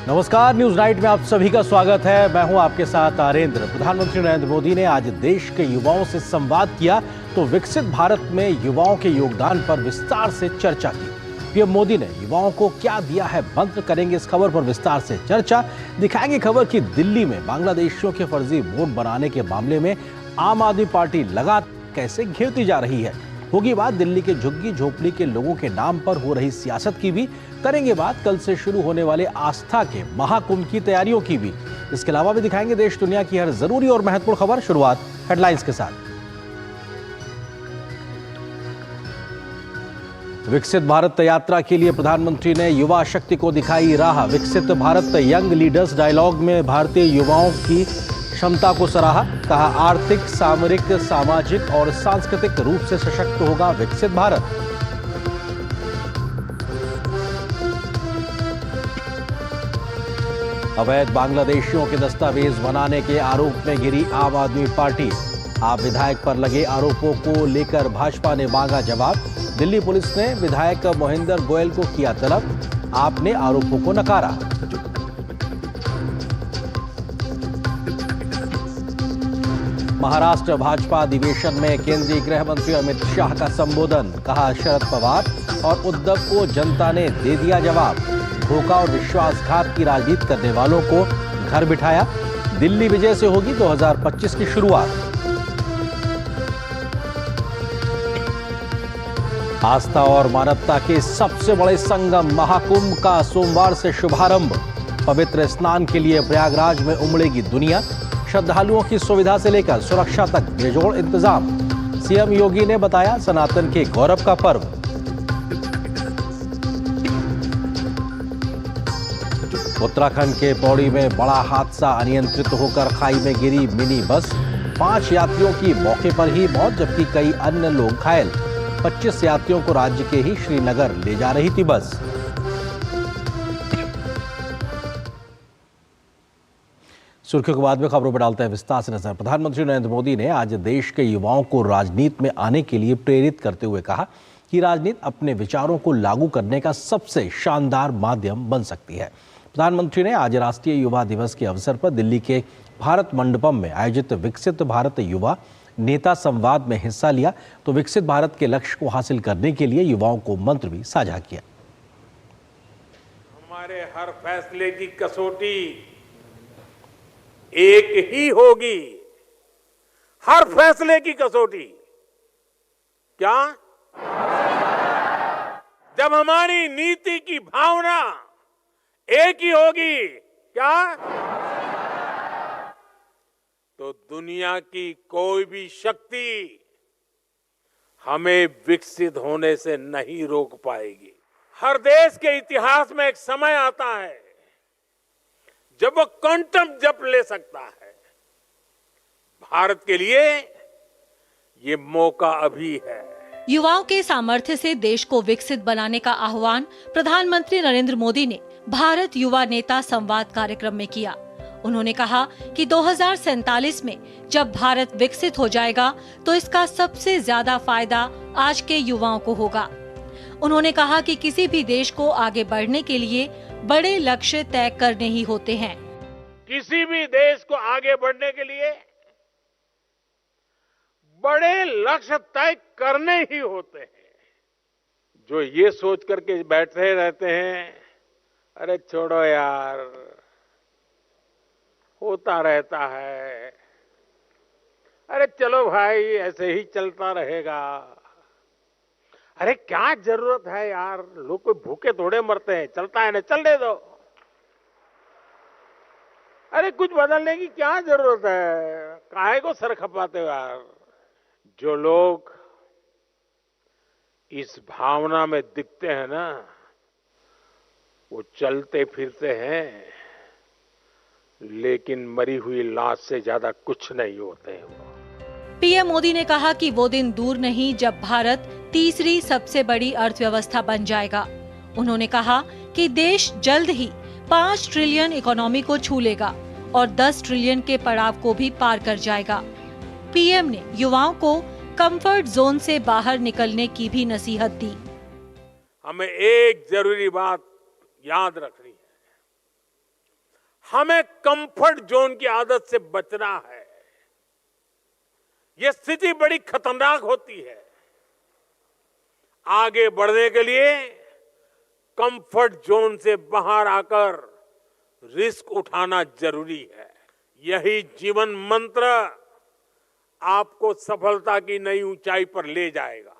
नमस्कार, news night में आप सभी का स्वागत है। मैं हूं आपके साथ आरेंद्र। प्रधानमंत्री नरेंद्र मोदी ने आज देश के युवाओं से संवाद किया तो विकसित भारत में युवाओं के योगदान पर विस्तार से चर्चा की। पीएम मोदी ने युवाओं को क्या दिया है मंत्र, करेंगे इस खबर पर विस्तार से चर्चा। दिखाएंगे खबर कि दिल्ली में बांग्लादेशियों के फर्जी वोट बनाने के मामले में आम आदमी पार्टी लगातार कैसे घेरती जा रही है। होगी बात दिल्ली के झुग्गी झोपड़ी के लोगों के नाम पर हो रही सियासत की भी। करेंगे बात कल से शुरू होने वाले आस्था के महाकुंभ की तैयारियों की भी। इसके अलावा भी दिखाएंगे देश दुनिया की हर जरूरी और महत्वपूर्ण खबर। शुरुआत हेडलाइंस के साथ। विकसित भारत यात्रा के लिए प्रधानमंत्री ने युवा शक्ति को दिखाई राह। विकसित भारत यंग लीडर्स डायलॉग में भारतीय युवाओं की क्षमता को सराहा। कहा, आर्थिक, सामरिक, सामाजिक और सांस्कृतिक रूप से सशक्त होगा विकसित भारत। अवैध बांग्लादेशियों के दस्तावेज बनाने के आरोप में घिरी आम आदमी पार्टी। आप विधायक पर लगे आरोपों को लेकर भाजपा ने मांगा जवाब। दिल्ली पुलिस ने विधायक मोहिंदर गोयल को किया तलब। आपने आरोपों को नकारा। महाराष्ट्र भाजपा अधिवेशन में केंद्रीय गृह मंत्री अमित शाह का संबोधन। कहा, शरद पवार और उद्धव को जनता ने दे दिया जवाब। धोखा और विश्वासघात की राजनीति करने वालों को घर बिठाया। दिल्ली विजय से होगी 2025 की शुरुआत। आस्था और मानवता के सबसे बड़े संगम महाकुंभ का सोमवार से शुभारंभ। पवित्र स्नान के लिए प्रयागराज में उमड़ेगी दुनिया। श्रद्धालुओं की सुविधा से लेकर सुरक्षा तक बेजोड़ इंतजाम। सीएम योगी ने बताया सनातन के गौरव का पर्व। उत्तराखंड के पौड़ी में बड़ा हादसा, अनियंत्रित होकर खाई में गिरी मिनी बस। 5 यात्रियों की मौके पर ही मौत, जबकि कई अन्य लोग घायल। 25 यात्रियों को राज्य के ही श्रीनगर ले जा रही थी बस। सुर्खियों के बाद में खबरों पर डालते हैं विस्तार से नजर। प्रधानमंत्री नरेंद्र मोदी ने आज देश के युवाओं को राजनीति में आने के लिए प्रेरित करते हुए कहा कि राजनीति अपने विचारों को लागू करने का सबसे शानदार माध्यम बन सकती है। प्रधानमंत्री ने आज राष्ट्रीय युवा दिवस के अवसर पर दिल्ली के भारत मंडपम में आयोजित विकसित भारत युवा नेता संवाद में हिस्सा लिया तो विकसित भारत के लक्ष्य को हासिल करने के लिए युवाओं को मंत्र भी साझा किया। हमारे हर फैसले की कसौटी एक ही होगी। हर फैसले की कसौटी क्या? जब हमारी नीति की भावना एक ही होगी क्या? तो दुनिया की कोई भी शक्ति हमें विकसित होने से नहीं रोक पाएगी। हर देश के इतिहास में एक समय आता है जब वो क्वांटम जंप ले सकता है। भारत के लिए ये मौका अभी है। युवाओं के सामर्थ्य से देश को विकसित बनाने का आह्वान प्रधानमंत्री नरेंद्र मोदी ने भारत युवा नेता संवाद कार्यक्रम में किया। उन्होंने कहा कि 2047 में जब भारत विकसित हो जाएगा तो इसका सबसे ज्यादा फायदा आज के युवाओं को होगा। उन्होंने कहा कि किसी भी देश को आगे बढ़ने के लिए बड़े लक्ष्य तय करने ही होते हैं। किसी भी देश को आगे बढ़ने के लिए बड़े लक्ष्य तय करने ही होते हैं। जो ये सोच करके बैठे रहते हैं, अरे छोड़ो यार, होता रहता है, अरे चलो भाई ऐसे ही चलता रहेगा, अरे क्या जरूरत है यार, लोग कोई भूखे थोड़े मरते हैं, चलता है ना, चलने दो, अरे कुछ बदलने की क्या जरूरत है, काहे को सर खपाते हो यार। जो लोग इस भावना में दिखते हैं ना, वो चलते फिरते हैं लेकिन मरी हुई लाश से ज्यादा कुछ नहीं होते हैं। पीएम मोदी ने कहा कि वो दिन दूर नहीं जब भारत तीसरी सबसे बड़ी अर्थव्यवस्था बन जाएगा। उन्होंने कहा कि देश जल्द ही 5 ट्रिलियन इकोनॉमी को छू लेगा और 10 ट्रिलियन के पड़ाव को भी पार कर जाएगा। पीएम ने युवाओं को कंफर्ट जोन से बाहर निकलने की भी नसीहत दी। हमें एक जरूरी बात याद रखनी है, हमें कंफर्ट जोन की आदत से बचना है। यह स्थिति बड़ी खतरनाक होती है। आगे बढ़ने के लिए कंफर्ट जोन से बाहर आकर रिस्क उठाना जरूरी है। यही जीवन मंत्र आपको सफलता की नई ऊंचाई पर ले जाएगा।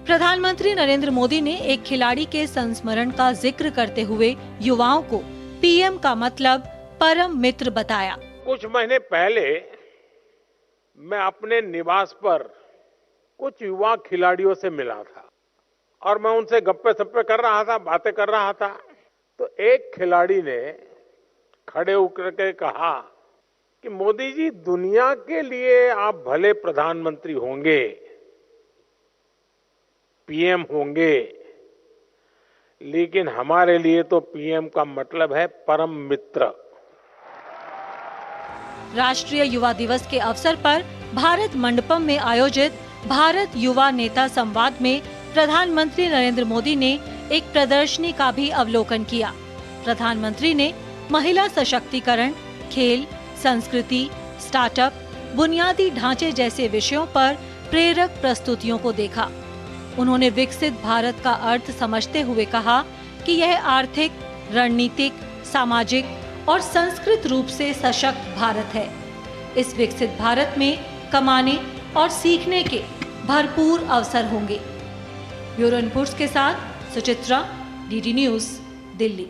प्रधानमंत्री नरेंद्र मोदी ने एक खिलाड़ी के संस्मरण का जिक्र करते हुए युवाओं को पीएम का मतलब परम मित्र बताया। कुछ महीने पहले मैं अपने निवास पर कुछ युवा खिलाड़ियों से मिला था और मैं उनसे गप्पे सप्पे कर रहा था, बातें कर रहा था। तो एक खिलाड़ी ने खड़े होकर के कहा कि मोदी जी, दुनिया के लिए आप भले प्रधानमंत्री होंगे, पीएम होंगे, लेकिन हमारे लिए तो पीएम का मतलब है परम मित्र। राष्ट्रीय युवा दिवस के अवसर पर भारत मंडपम में आयोजित भारत युवा नेता संवाद में प्रधानमंत्री नरेंद्र मोदी ने एक प्रदर्शनी का भी अवलोकन किया। प्रधानमंत्री ने महिला सशक्तिकरण, खेल, संस्कृति, स्टार्टअप, बुनियादी ढांचे जैसे विषयों पर प्रेरक प्रस्तुतियों को देखा। उन्होंने विकसित भारत का अर्थ समझते हुए कहा कि यह आर्थिक, रणनीतिक, सामाजिक और संस्कृत रूप से सशक्त भारत है। इस विकसित भारत में कमाने और सीखने के भरपूर अवसर होंगे। ब्यूरो रिपोर्ट्स के साथ सुचित्रा, डीडी न्यूज, दिल्ली।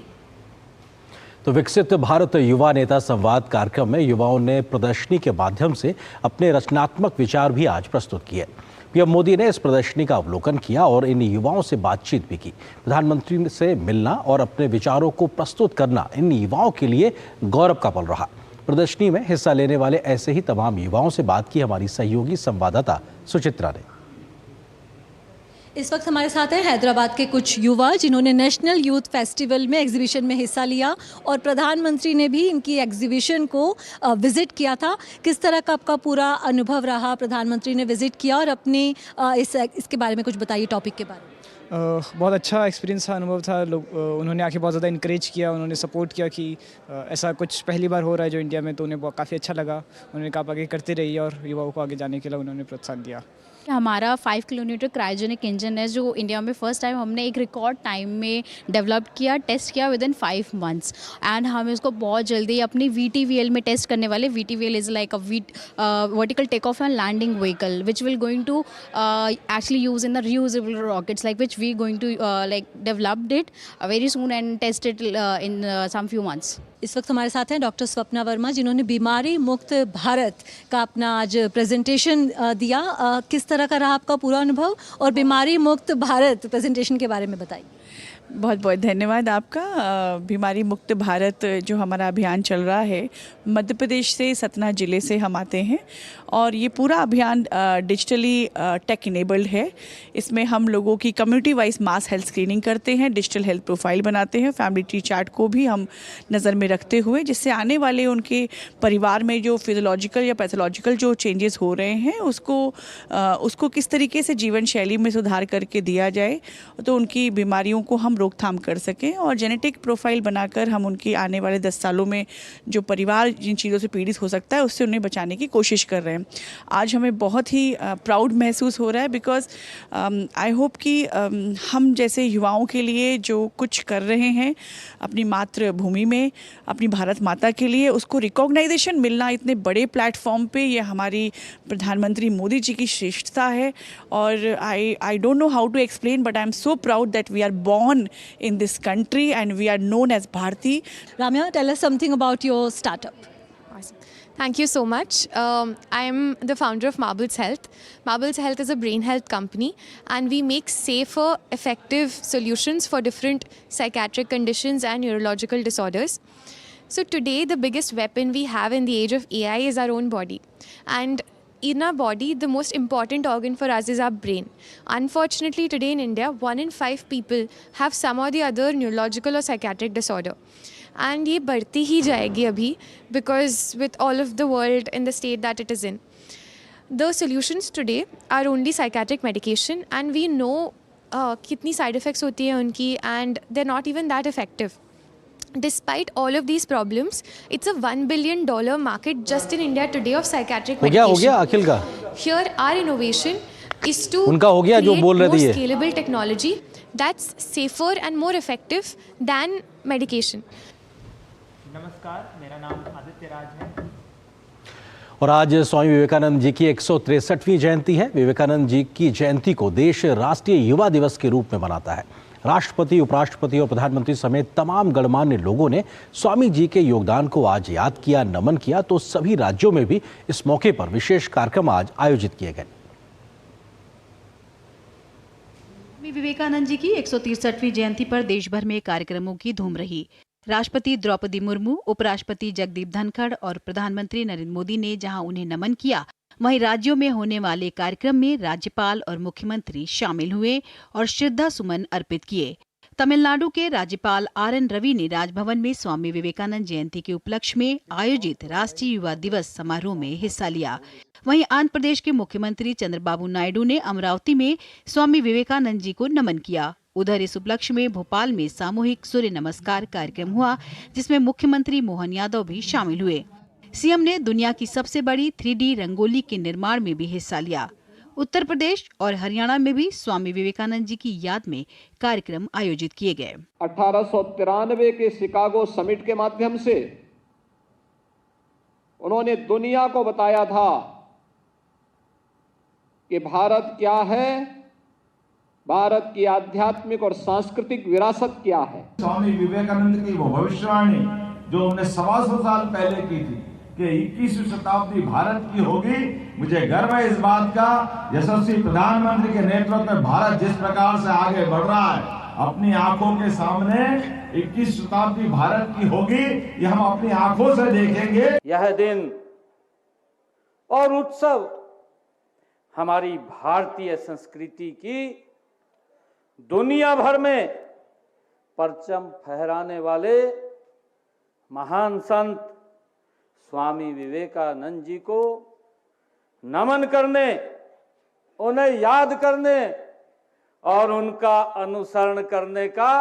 तो विकसित भारत युवा नेता संवाद कार्यक्रम में युवाओं ने प्रदर्शनी के माध्यम से अपने रचनात्मक विचार भी आज प्रस्तुत किए। पीएम मोदी ने इस प्रदर्शनी का अवलोकन किया और इन युवाओं से बातचीत भी की। प्रधानमंत्री से मिलना और अपने विचारों को प्रस्तुत करना इन युवाओं के लिए गौरव का पल रहा। प्रदर्शनी में हिस्सा लेने वाले ऐसे ही तमाम युवाओं से बात की हमारी सहयोगी संवाददाता सुचित्रा ने। इस वक्त हमारे साथ हैं हैदराबाद के कुछ युवा जिन्होंने नेशनल यूथ फेस्टिवल में एग्जीबिशन में हिस्सा लिया और प्रधानमंत्री ने भी इनकी एग्जीबिशन को विजिट किया था। किस तरह का आपका पूरा अनुभव रहा? प्रधानमंत्री ने विजिट किया और अपने इसके बारे में कुछ बताइए, टॉपिक के बारे में। बहुत अच्छा एक्सपीरियंस था, अनुभव था। लोग उन्होंने आके बहुत ज़्यादा इनकरेज किया, उन्होंने सपोर्ट किया कि ऐसा कुछ पहली बार हो रहा है जो इंडिया में, तो उन्हें काफ़ी अच्छा लगा। उन्होंने कहा आगे करते रहिए और युवाओं को आगे जाने के लिए उन्होंने प्रोत्साहन दिया। हमारा 5 किलोमीटर क्रायोजेनिक इंजन है जो इंडिया में फर्स्ट टाइम हमने एक रिकॉर्ड टाइम में डेवलप किया, टेस्ट किया विद इन 5 मंथ्स एंड हम इसको बहुत जल्दी अपनी VTVL में टेस्ट करने वाले। VTVL is like a vertical take off and landing vehicle which will going to actually use in the reusable rockets like which we going to like developed it very soon and test it in some few months. इस वक्त हमारे साथ हैं doctor Swapna Verma जिन्होंने बीमारी मुक्त भारत का अपना आज प्रेजेंटेशन दिया। किस तरह का रहा आपका पूरा अनुभव और बीमारी मुक्त भारत प्रेजेंटेशन के बारे में बताइए। बहुत बहुत धन्यवाद आपका। बीमारी मुक्त भारत जो हमारा अभियान चल रहा है, मध्य प्रदेश से सतना ज़िले से हम आते हैं और ये पूरा अभियान डिजिटली टेक इनेबल्ड है। इसमें हम लोगों की कम्युनिटी वाइज मास हेल्थ स्क्रीनिंग करते हैं, डिजिटल हेल्थ प्रोफाइल बनाते हैं, फैमिली ट्री चार्ट को भी हम नज़र में रखते हुए, जिससे आने वाले उनके परिवार में जो फिजियोलॉजिकल या पैथोलॉजिकल जो चेंजेस हो रहे हैं उसको किस तरीके से जीवन शैली में सुधार करके दिया जाए तो उनकी बीमारियों को हम रोकथाम कर सकें और जेनेटिक प्रोफाइल बनाकर हम उनकी आने वाले 10 सालों में जो परिवार जिन चीज़ों से पीड़ित हो सकता है उससे उन्हें बचाने की कोशिश कर रहे हैं। आज हमें बहुत ही प्राउड महसूस हो रहा है बिकॉज आई होप कि हम जैसे युवाओं के लिए जो कुछ कर रहे हैं अपनी मातृभूमि में, अपनी भारत माता के लिए, उसको रिकॉग्नाइजेशन मिलना इतने बड़े प्लेटफॉर्म पे, ये हमारी प्रधानमंत्री मोदी जी की श्रेष्ठता है। और I don't know how to explain but I am so proud that we are born in this country and we are known as Bharti. Ramya, tell us something about your startup. Awesome. Thank you so much. I am the founder of Marbles Health. Marbles Health is a brain health company and we make safer, effective solutions for different psychiatric conditions and neurological disorders. So today the biggest weapon we have in the age of AI is our own body. And in our body, the most important organ for us is our brain. Unfortunately, today in India, 1 in 5 people have some or the other neurological or psychiatric disorder. And ये बढ़ती ही जाएगी अभी because with all of the world in the state that it is in. The solutions today are only psychiatric medication and we know कितनी side effects होती हैं उनकी and they're not even that effective. despite all of these problems, it's a $1 billion market just in India today of psychiatric हो गया medication. अखिल का Here, our innovation is to उनका हो गया जो create बोल रही more थी ये। scalable technology that's safer and more effective than medication. नमस्कार, मेरा नाम आदित्य राज है। और आज स्वामी विवेकानंद जी की 163वीं जयंती है। विवेकानंद जी की जयंती को देश राष्ट्रीय युवा दिवस के रूप में मनाता है। राष्ट्रपति, उपराष्ट्रपति और प्रधानमंत्री समेत तमाम गणमान्य लोगों ने स्वामी जी के योगदान को आज याद किया, नमन किया। तो सभी राज्यों में भी इस मौके पर विशेष कार्यक्रम आज आयोजित किए गए। स्वामी विवेकानंद जी की 163वीं जयंती पर देश भर में कार्यक्रमों की धूम रही। राष्ट्रपति द्रौपदी मुर्मू, उपराष्ट्रपति जगदीप धनखड़ और प्रधानमंत्री नरेंद्र मोदी ने जहां उन्हें नमन किया, वहीं राज्यों में होने वाले कार्यक्रम में राज्यपाल और मुख्यमंत्री शामिल हुए और श्रद्धा सुमन अर्पित किए। तमिलनाडु के राज्यपाल आर.एन. रवि ने राजभवन में स्वामी विवेकानंद जयंती के उपलक्ष्य में आयोजित राष्ट्रीय युवा दिवस समारोह में हिस्सा लिया। वहीं आंध्र प्रदेश के मुख्यमंत्री चंद्रबाबू नायडू ने अमरावती में स्वामी विवेकानंद जी को नमन किया। उधर इस उपलक्ष्य में भोपाल में सामूहिक सूर्य नमस्कार कार्यक्रम हुआ, जिसमें मुख्यमंत्री मोहन यादव भी शामिल हुए। सीएम ने दुनिया की सबसे बड़ी 3D रंगोली के निर्माण में भी हिस्सा लिया। उत्तर प्रदेश और हरियाणा में भी स्वामी विवेकानंद जी की याद में कार्यक्रम आयोजित किए गए। 1893 के शिकागो समिट के माध्यम से उन्होंने दुनिया को बताया था कि भारत क्या है, भारत की आध्यात्मिक और सांस्कृतिक विरासत क्या है। स्वामी विवेकानंद की वो भविष्यवाणी जो उन्होंने 125 साल पहले की थी कि 21वीं शताब्दी भारत की होगी, मुझे गर्व है इस बात का। यशस्वी प्रधानमंत्री के नेतृत्व में भारत जिस प्रकार से आगे बढ़ रहा है, अपनी आंखों के सामने 21वीं शताब्दी भारत की होगी, ये हम अपनी आंखों से देखेंगे। यह दिन और उत्सव हमारी भारतीय संस्कृति की दुनिया भर में परचम फहराने वाले महान संत स्वामी विवेकानंद जी को नमन करने, उन्हें याद करने और उनका अनुसरण करने का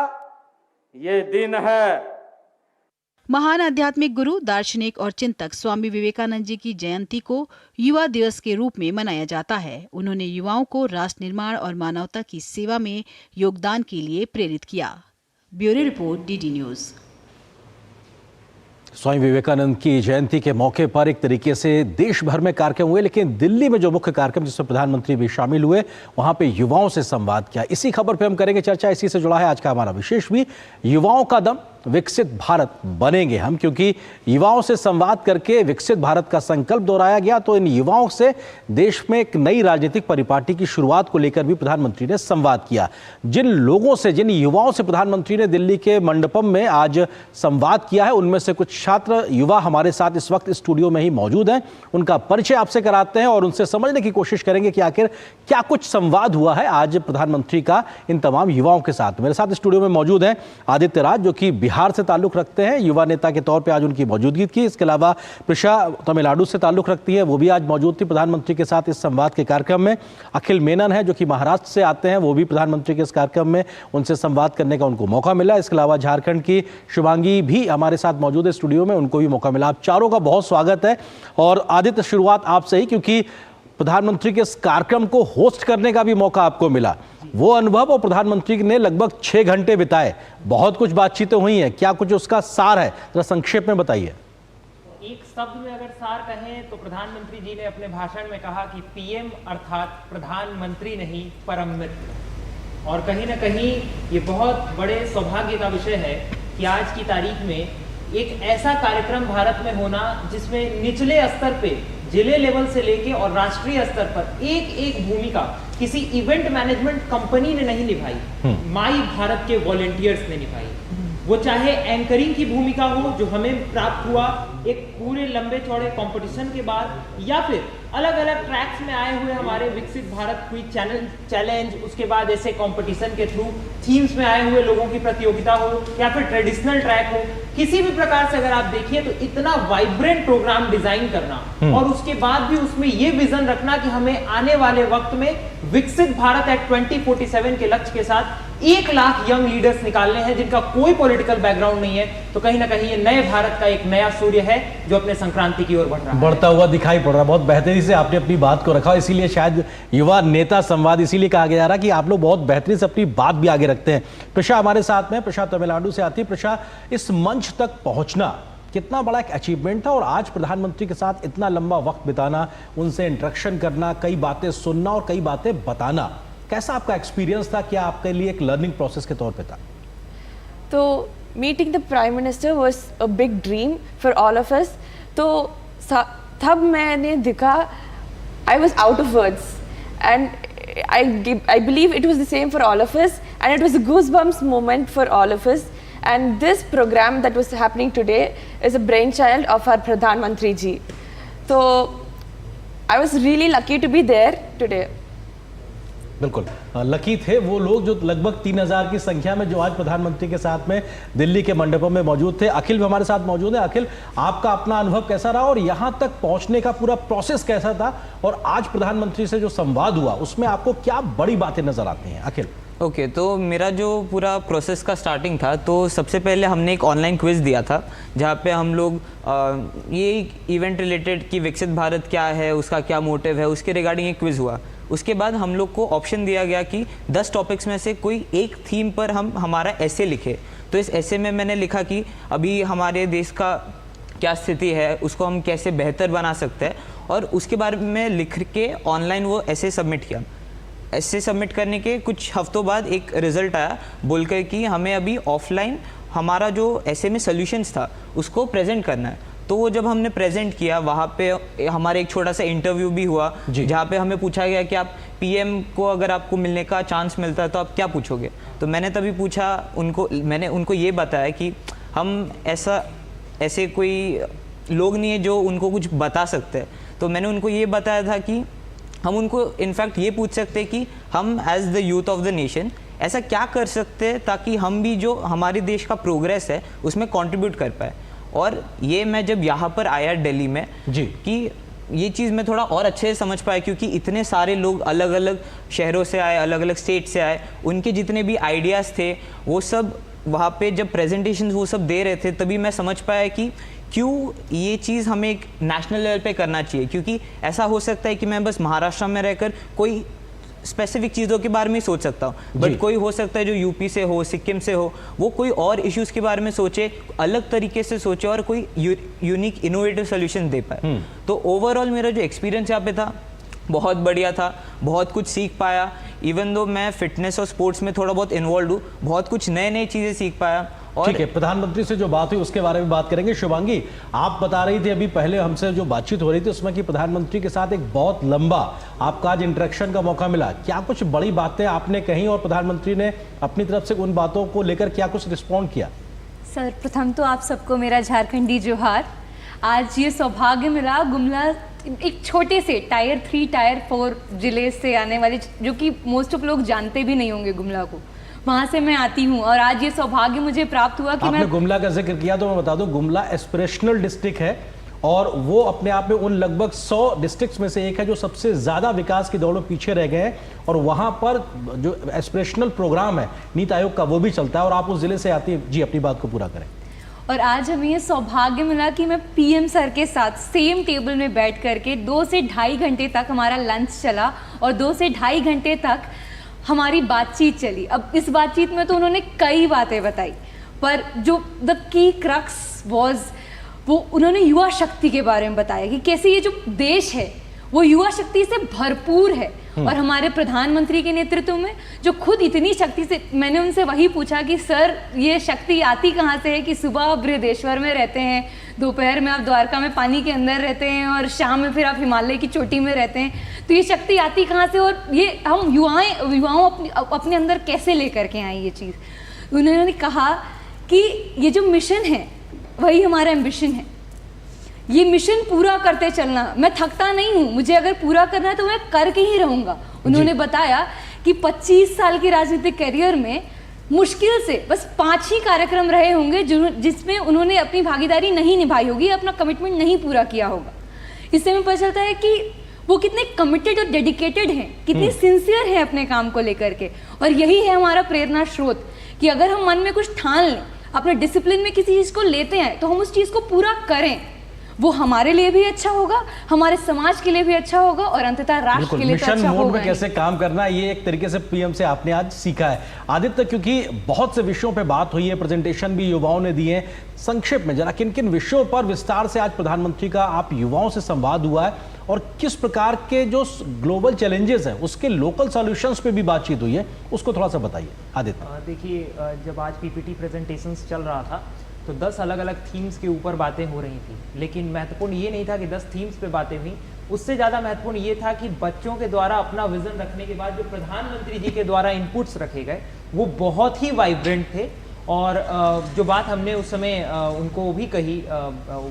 ये दिन है। महान आध्यात्मिक गुरु, दार्शनिक और चिंतक स्वामी विवेकानंद जी की जयंती को युवा दिवस के रूप में मनाया जाता है। उन्होंने युवाओं को राष्ट्र निर्माण और मानवता की सेवा में योगदान के लिए प्रेरित किया। Bureau report, DD news. Swami Vivekananda की जयंती के मौके पर एक तरीके से देश भर में कार्यक्रम हुए, लेकिन दिल्ली में जो मुख्य कार्यक्रम जिसमें प्रधानमंत्री भी शामिल हुए, वहां पे युवाओं से संवाद किया। इसी खबर पे हम करेंगे चर्चा। इसी से जुड़ा है आज का हमारा विशेष भी, युवाओं का दम, विकसित भारत बनेंगे हम। क्योंकि युवाओं से संवाद करके विकसित भारत का संकल्प दोहराया गया, तो इन युवाओं से देश में एक नई राजनीतिक परिपाटी की शुरुआत को लेकर भी प्रधानमंत्री ने संवाद किया। जिन लोगों से, जिन युवाओं से प्रधानमंत्री ने दिल्ली के मंडपम में आज संवाद किया है, उनमें से कुछ छात्र युवा हमारे साथ इस वक्त स्टूडियो में ही मौजूद हैं। उनका परिचय आपसे कराते हैं और उनसे समझने की कोशिश करेंगे कि आखिर क्या कुछ संवाद हुआ है आज प्रधानमंत्री का इन तमाम युवाओं के साथ। मेरे साथ स्टूडियो में मौजूद हैं आदित्य राज, जो कि बिहार से ताल्लुक रखते हैं, युवा नेता के तौर पे आज उनकी मौजूदगी थी। इसके अलावा प्रिशा तमिलनाडु से ताल्लुक रखती है, वो भी आज मौजूद थी प्रधानमंत्री के साथ इस संवाद के कार्यक्रम में। अखिल मेनन है जो कि महाराष्ट्र से आते हैं, वो भी प्रधानमंत्री के इस कार्यक्रम में उनसे संवाद करने का उनको मौका मिला। इसके अलावा झारखंड की शिवांगी भी हमारे साथ मौजूद है स्टूडियो में, उनको भी मौका मिला। आप चारों का बहुत स्वागत है। और आदित्य, शुरुआत आपसे ही, क्योंकि प्रधानमंत्री के इस कार्यक्रम को होस्ट करने का भी मौका आपको मिला। वो अनुभव, और प्रधानमंत्री ने लगभग 6 घंटे बिताए, बहुत कुछ बातचीतें हुई हैं, क्या कुछ उसका सार है, जरा संक्षेप में बताइए। एक शब्द में अगर सार कहें तो प्रधानमंत्री जी ने अपने भाषण में कहा कि पीएम अर्थात प्रधानमंत्री नहीं, परम मित्र। और कहीं ना कहीं ये बहुत बड़े सौभाग्य का विषय है कि आज की तारीख में एक ऐसा कार्यक्रम भारत में होना जिसमें निचले स्तर पे, जिले लेवल से लेके और राष्ट्रीय स्तर पर एक एक भूमिका किसी इवेंट मैनेजमेंट कंपनी ने नहीं निभाई, माई भारत के वॉलंटियर्स ने निभाई। वो चाहे एंकरिंग की भूमिका हो जो हमें प्राप्त हुआ एक पूरे लंबे चौड़े कंपटीशन के बाद, या फिर अलग अलग ट्रैक्स में आए हुए हमारे विकसित भारत क्विज चैलेंज, उसके बाद ऐसे कंपटीशन के थ्रू थीम्स में आए हुए लोगों की प्रतियोगिता हो या फिर ट्रेडिशनल ट्रैक हो, किसी भी प्रकार से अगर आप देखिए तो इतना वाइब्रेंट प्रोग्राम डिजाइन करना और उसके बाद भी उसमें ये विजन रखना कि हमें आने वाले वक्त में विकसित भारत एट 2047 के लक्ष्य के साथ 1 लाख यंग लीडर्स निकालने हैं जिनका कोई पॉलिटिकल बैकग्राउंड नहीं है, तो कहीं ना कहीं ये नए भारत का एक नया सूर्य है जो अपने संक्रांति की ओर बढ़ रहा है, बढ़ता हुआ दिखाई पड़ रहा है। बहुत बेहतरीन से आपने अपनी बात को रखा, इसीलिए शायद युवा नेता संवाद इसीलिए कहा जा रहा है कि आप लोग बहुत बेहतरीन से अपनी बात भी आगे रखते हैं। प्रशा हमारे साथ में, प्रशा तमिलनाडु से आती है। प्रशा, इस मंच तक पहुंचना कितना बड़ा एक अचीवमेंट था और आज प्रधानमंत्री के साथ इतना लंबा वक्त बिताना, उनसे इंटरेक्शन करना, कई बातें सुनना और कई बातें बताना, कैसा आपका एक्सपीरियंस था? क्या आपके लिए एक लर्निंग प्रोसेस के तौर पे था? तो meeting the prime minister was a big dream for all of us. तो तब मैंने देखा, I was out of words and I believe it was the same for all of us, and it was a goosebumps moment for all of us. And this program that was happening today is a brainchild of our Pradhan Mantri ji. So I was really lucky to be there today. बिल्कुल lucky थे वो लोग जो लगभग 3000 की संख्या में जो आज प्रधानमंत्री के साथ में दिल्ली के मंडपों में मौजूद थे। अखिल भी हमारे साथ मौजूद है। अखिल, आपका अपना अनुभव कैसा रहा और यहाँ तक पहुँचने का पूरा प्रोसेस कैसा था और आज प्रधानमंत्री से जो संवाद हुआ उसमें आपको क्या बड़ी बातें नजर आती हैं? अखिल। ओके, तो मेरा जो पूरा प्रोसेस का स्टार्टिंग था, तो सबसे पहले हमने एक ऑनलाइन क्विज दिया था जहाँ पे हम लोग ये इवेंट रिलेटेड कि विकसित भारत क्या है, उसका क्या मोटिव है, उसके रिगार्डिंग एक क्विज हुआ। उसके बाद हम लोग को ऑप्शन दिया गया कि 10 टॉपिक्स में से कोई एक थीम पर हम हमारा ऐसे लिखे। तो इस ऐसे में मैंने लिखा कि अभी हमारे देश का क्या स्थिति है, उसको हम कैसे बेहतर बना सकते हैं, और उसके बारे में लिख के ऑनलाइन वो ऐसे सबमिट किया। ऐसे सबमिट करने के कुछ हफ्तों बाद एक रिज़ल्ट आया बोलकर कि हमें अभी ऑफलाइन हमारा जो ऐसे में सॉल्यूशंस था उसको प्रेजेंट करना है। तो वो जब हमने प्रेजेंट किया, वहाँ पे हमारे एक छोटा सा इंटरव्यू भी हुआ जहाँ पे हमें पूछा गया कि आप पीएम को अगर आपको मिलने का चांस मिलता है तो आप क्या पूछोगे। तो मैंने तभी पूछा मैंने उनको ये बताया कि हम ऐसे कोई लोग नहीं है जो उनको कुछ बता सकते हैं। तो मैंने उनको ये बताया था कि हम उनको इनफैक्ट ये पूछ सकते हैं कि हम as the youth of the nation ऐसा क्या कर सकते हैं ताकि हम भी जो हमारे देश का प्रोग्रेस है उसमें कंट्रीब्यूट कर पाए। और ये मैं जब यहाँ पर आया दिल्ली में जी कि ये चीज़ मैं थोड़ा और अच्छे से समझ पाया, क्योंकि इतने सारे लोग अलग अलग शहरों से आए, अलग अलग स्टेट से आए, उनके जितने भी आइडियाज़ थे वो सब वहाँ पे जब प्रेजेंटेशन वो सब दे रहे थे, तभी मैं समझ पाया कि क्यों ये चीज़ हमें एक नेशनल लेवल पे करना चाहिए। क्योंकि ऐसा हो सकता है कि मैं बस महाराष्ट्र में रहकर कोई स्पेसिफिक चीज़ों के बारे में सोच सकता हूँ, बट कोई हो सकता है जो यूपी से हो, सिक्किम से हो, वो कोई और इश्यूज़ के बारे में सोचे, अलग तरीके से सोचे और कोई यूनिक इनोवेटिव सोल्यूशन दे पाए। तो ओवरऑल मेरा जो एक्सपीरियंस यहाँ पे था बहुत बढ़िया था, बहुत कुछ सीख पाया। इवन दो मैं फिटनेस और स्पोर्ट्स में थोड़ा बहुत इन्वॉल्व हूँ, बहुत कुछ नए चीज़ें सीख पाया। ठीक है, प्रधानमंत्री से जो बात हुई उसके बारे में बात करेंगे। शुभांगी, आप बता रही थी अभी पहले हमसे जो बातचीत हो रही थी उसमें कि प्रधानमंत्री के साथ एक बहुत लंबा आपका आज इंटरेक्शन का मौका मिला। क्या कुछ बड़ी बातें आपने कही और प्रधानमंत्री ने अपनी तरफ से उन बातों को लेकर क्या कुछ रिस्पॉन्ड किया? सर, प्रथम तो आप सबको मेरा झारखंडी जोहार। आज ये सौभाग्य मिला गुमला एक छोटे से टायर 3 टायर 4 जिले से आने वाले, जो कि मोस्ट ऑफ लोग जानते भी नहीं होंगे गुमला को, वहाँ से मैं आती हूँ। और आज ये सौभाग्य मुझे प्राप्त हुआ कि आपने गुमला का जिक्र किया तो मैं बता दूं, गुमला एस्पिरेशनल डिस्ट्रिक्ट है और वो अपने आप में उन लगभग 100 डिस्ट्रिक्ट्स में से एक है जो सबसे ज़्यादा विकास की दौड़ में पीछे रह गए हैं। और वहाँ पर जो एस्पिरेशनल प्रोग्राम है नीति आयोग का वो भी चलता है और आप उस जिले से आती हैं। जी, अपनी बात को पूरा करें। और आज हमें ये सौभाग्य मिला कि मैं पीएम सर के साथ सेम टेबल में बैठ करके 2 से ढाई घंटे तक हमारा लंच चला और 2 से ढाई घंटे तक हमारी बातचीत चली। अब इस बातचीत में तो उन्होंने कई बातें बताई, पर जो द की क्रक्स वॉज वो उन्होंने युवा शक्ति के बारे में बताया कि कैसे ये जो देश है वो युवा शक्ति से भरपूर है। और हमारे प्रधानमंत्री के नेतृत्व में जो खुद इतनी शक्ति से, मैंने उनसे वही पूछा कि सर ये शक्ति आती कहाँ से है कि सुबह आप बृहदेश्वर में रहते हैं, दोपहर में आप द्वारका में पानी के अंदर रहते हैं और शाम में फिर आप हिमालय की चोटी में रहते हैं, तो ये शक्ति आती कहाँ से और ये हम युवाओं अपने अंदर कैसे लेकर के आए ये चीज़। उन्होंने कहा कि ये जो मिशन है वही हमारा एम्बिशन है, ये मिशन पूरा करते चलना, मैं थकता नहीं हूँ, मुझे अगर पूरा करना है तो मैं करके ही रहूँगा। उन्होंने बताया कि 25 साल के राजनीतिक करियर में मुश्किल से बस 5 ही कार्यक्रम रहे होंगे जिसमें उन्होंने अपनी भागीदारी नहीं निभाई होगी, अपना कमिटमेंट नहीं पूरा किया होगा। इससे हमें पता चलता है कि वो कितने कमिटेड और डेडिकेटेड हैं, कितने सिंसियर हैं अपने काम को लेकर के। और यही है हमारा प्रेरणा स्रोत कि अगर हम मन में कुछ ठान लें, अपने डिसिप्लिन में किसी चीज़ को लेते हैं, तो हम उस चीज़ को पूरा करें। वो हमारे लिए भी अच्छा होगा, हमारे समाज के लिए भी अच्छा होगा और अंततः राष्ट्र के लिए तो अच्छा होगा। मोड में कैसे काम करना है, ये एक तरीके से पीएम से आपने आज सीखा है। आदित्य, क्योंकि बहुत से विषयों पे बात हुई है, प्रेजेंटेशन भी युवाओं ने दिए हैं, संक्षेप में जरा किन किन विषयों पर विस्तार से आज प्रधानमंत्री का आप युवाओं से संवाद हुआ है और किस प्रकार के जो ग्लोबल चैलेंजेस हैं उसके लोकल सॉल्यूशंस पे भी बातचीत हुई है, उसको थोड़ा सा बताइए आदित्य। देखिए, जब आज पीपीटी प्रेजेंटेशंस चल रहा था तो 10 अलग अलग थीम्स के ऊपर बातें हो रही थी, लेकिन महत्वपूर्ण ये नहीं था कि 10 थीम्स पे बातें हुई, उससे ज़्यादा महत्वपूर्ण ये था कि बच्चों के द्वारा अपना विजन रखने के बाद जो प्रधानमंत्री जी के द्वारा इनपुट्स रखे गए वो बहुत ही वाइब्रेंट थे। और जो बात हमने उस समय उनको भी कही,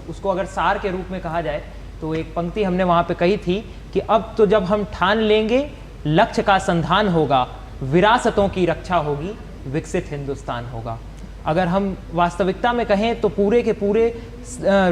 उसको अगर सार के रूप में कहा जाए तो एक पंक्ति हमने वहाँ पे कही थी कि अब तो जब हम ठान लेंगे लक्ष्य का संधान होगा, विरासतों की रक्षा होगी, विकसित हिंदुस्तान होगा। अगर हम वास्तविकता में कहें तो पूरे के पूरे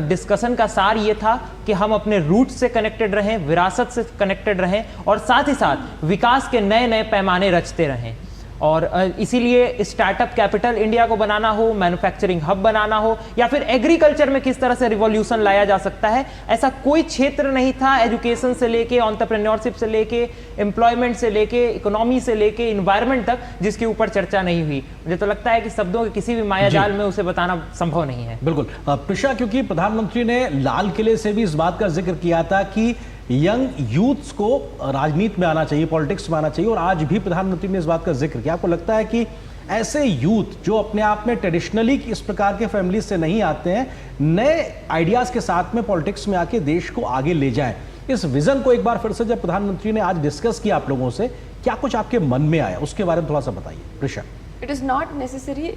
डिस्कशन का सार ये था कि हम अपने रूट से कनेक्टेड रहें, विरासत से कनेक्टेड रहें और साथ ही साथ विकास के नए नए पैमाने रचते रहें। और इसीलिए स्टार्टअप कैपिटल इंडिया को बनाना हो, मैन्युफैक्चरिंग हब बनाना हो, या फिर एग्रीकल्चर में किस तरह से रिवॉल्यूशन लाया जा सकता है, ऐसा कोई क्षेत्र नहीं था, एजुकेशन से लेके एंटरप्रेन्योरशिप से लेके एम्प्लॉयमेंट से लेके इकोनॉमी से लेके इन्वायरमेंट तक, जिसके ऊपर चर्चा नहीं हुई। मुझे तो लगता है कि शब्दों के किसी भी मायाजाल में उसे बताना संभव नहीं है। बिल्कुल प्रिशा, क्योंकि प्रधानमंत्री ने लाल किले से भी इस बात का जिक्र किया था कि यंग यूथ्स को राजनीति में आना चाहिए, पॉलिटिक्स में आना चाहिए, और आज भी प्रधानमंत्री ने इस बात का जिक्र किया। आपको लगता है कि ऐसे यूथ जो अपने आप में ट्रेडिशनली इस प्रकार के फैमिली से नहीं आते हैं, नए आइडियाज के साथ में पॉलिटिक्स में आके देश को आगे ले जाएं, इस विजन को एक बार फिर से जब प्रधानमंत्री ने आज डिस्कस किया आप लोगों से, क्या कुछ आपके मन में आया, उसके बारे में थोड़ा सा बताइए Prisha. It is not necessary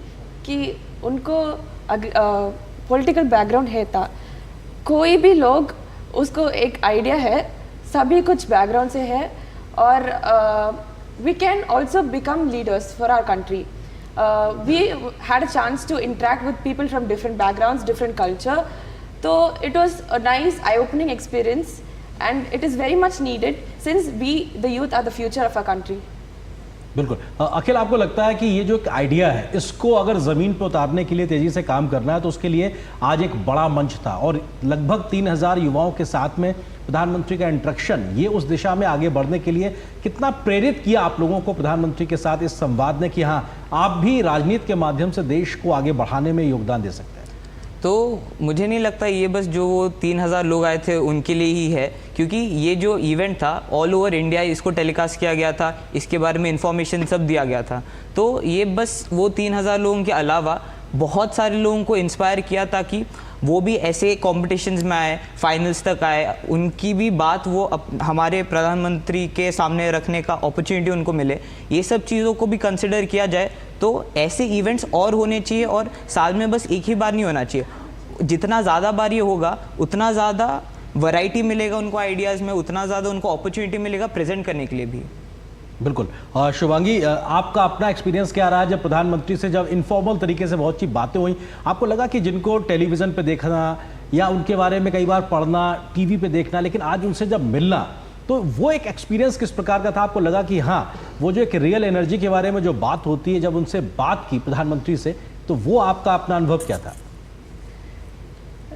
कि उनको पॉलिटिकल बैकग्राउंड है था, कोई भी लोग उसको एक आइडिया है, सभी कुछ बैकग्राउंड से है, और we can also become leaders for our country. We had a chance to interact with people from different backgrounds, different culture, तो it was a nice eye opening experience and it is very much needed since we the youth are the future of our country. बिल्कुल। अखिल, आपको लगता है कि ये जो एक idea है, इसको अगर ज़मीन पर उतारने के लिए तेज़ी से काम करना है तो उसके लिए आज एक बड़ा मंच था और लगभग 3000 युवाओं के साथ में प्रधानमंत्री का इंटरेक्शन, ये उस दिशा में आगे बढ़ने के लिए कितना प्रेरित किया आप लोगों को प्रधानमंत्री के साथ इस संवाद ने कि हाँ, आप भी राजनीति के माध्यम से देश को आगे बढ़ाने में योगदान दे सकते हैं? तो मुझे नहीं लगता ये बस जो वो 3000 लोग आए थे उनके लिए ही है, क्योंकि ये जो इवेंट था ऑल ओवर इंडिया इसको टेलीकास्ट किया गया था, इसके बारे में इंफॉर्मेशन सब दिया गया था। तो ये बस वो 3000 लोगों के अलावा बहुत सारे लोगों को इंस्पायर किया ताकि वो भी ऐसे कॉम्पिटिशन्स में आए, फाइनल्स तक आए, उनकी भी बात वो हमारे प्रधानमंत्री के सामने रखने का अपॉर्चुनिटी उनको मिले। ये सब चीज़ों को भी कंसिडर किया जाए तो ऐसे इवेंट्स और होने चाहिए, और साल में बस एक ही बार नहीं होना चाहिए। जितना ज़्यादा बार ये होगा उतना ज़्यादा वैरायटी मिलेगा उनको आइडियाज़ में, उतना ज़्यादा उनको अपॉर्चुनिटी मिलेगा प्रेजेंट करने के लिए भी। बिल्कुल। शुभांगी, आपका अपना एक्सपीरियंस क्या रहा जब प्रधानमंत्री से जब इनफॉर्मल तरीके से बहुत सी बातें हुई? आपको लगा कि जिनको टेलीविज़न पे देखना या उनके बारे में कई बार पढ़ना, टीवी पे देखना, लेकिन आज उनसे जब मिलना, तो वो एक एक्सपीरियंस किस प्रकार का था? आपको लगा कि हाँ, वो जो एक रियल एनर्जी के बारे में जो बात होती है, जब उनसे बात की प्रधानमंत्री से, तो वो आपका अपना अनुभव क्या था?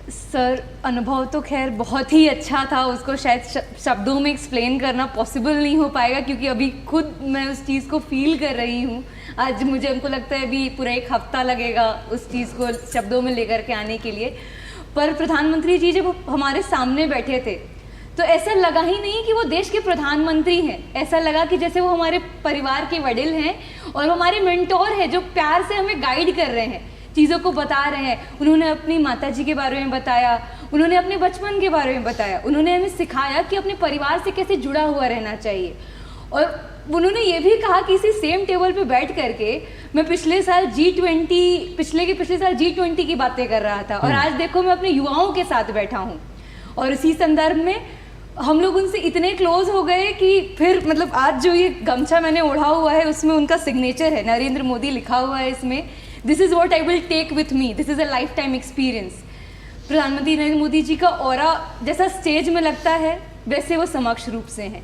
सर, अनुभव तो खैर बहुत ही अच्छा था, उसको शायद शब्दों में एक्सप्लेन करना पॉसिबल नहीं हो पाएगा, क्योंकि अभी खुद मैं उस चीज़ को फील कर रही हूँ। आज मुझे हमको लगता है अभी पूरा एक हफ्ता लगेगा उस चीज़ को शब्दों में लेकर के आने के लिए। पर प्रधानमंत्री जी जब हमारे सामने बैठे थे तो ऐसा लगा ही नहीं कि वो देश के प्रधानमंत्री हैं, ऐसा लगा कि जैसे वो हमारे परिवार के वडील हैं और हमारे मेंटोर हैं, जो प्यार से हमें गाइड कर रहे हैं, चीज़ों को बता रहे हैं। उन्होंने अपनी माताजी के बारे में बताया, उन्होंने अपने बचपन के बारे में बताया, उन्होंने हमें सिखाया कि अपने परिवार से कैसे जुड़ा हुआ रहना चाहिए। और उन्होंने ये भी कहा कि इसी सेम टेबल पे बैठ करके मैं पिछले साल पिछले साल G20 की बातें कर रहा था, और आज देखो मैं अपने युवाओं के साथ बैठा हूँ। और इसी संदर्भ में हम लोग उनसे इतने क्लोज हो गए कि फिर मतलब आज जो ये गमछा मैंने ओढ़ा हुआ है उसमें उनका सिग्नेचर है, नरेंद्र मोदी लिखा हुआ है इसमें। This is what I will take with me, this is a lifetime experience. प्रधानमंत्री नरेंद्र मोदी जी का ऑरा जैसा स्टेज में लगता है वैसे वो समक्ष रूप से हैं।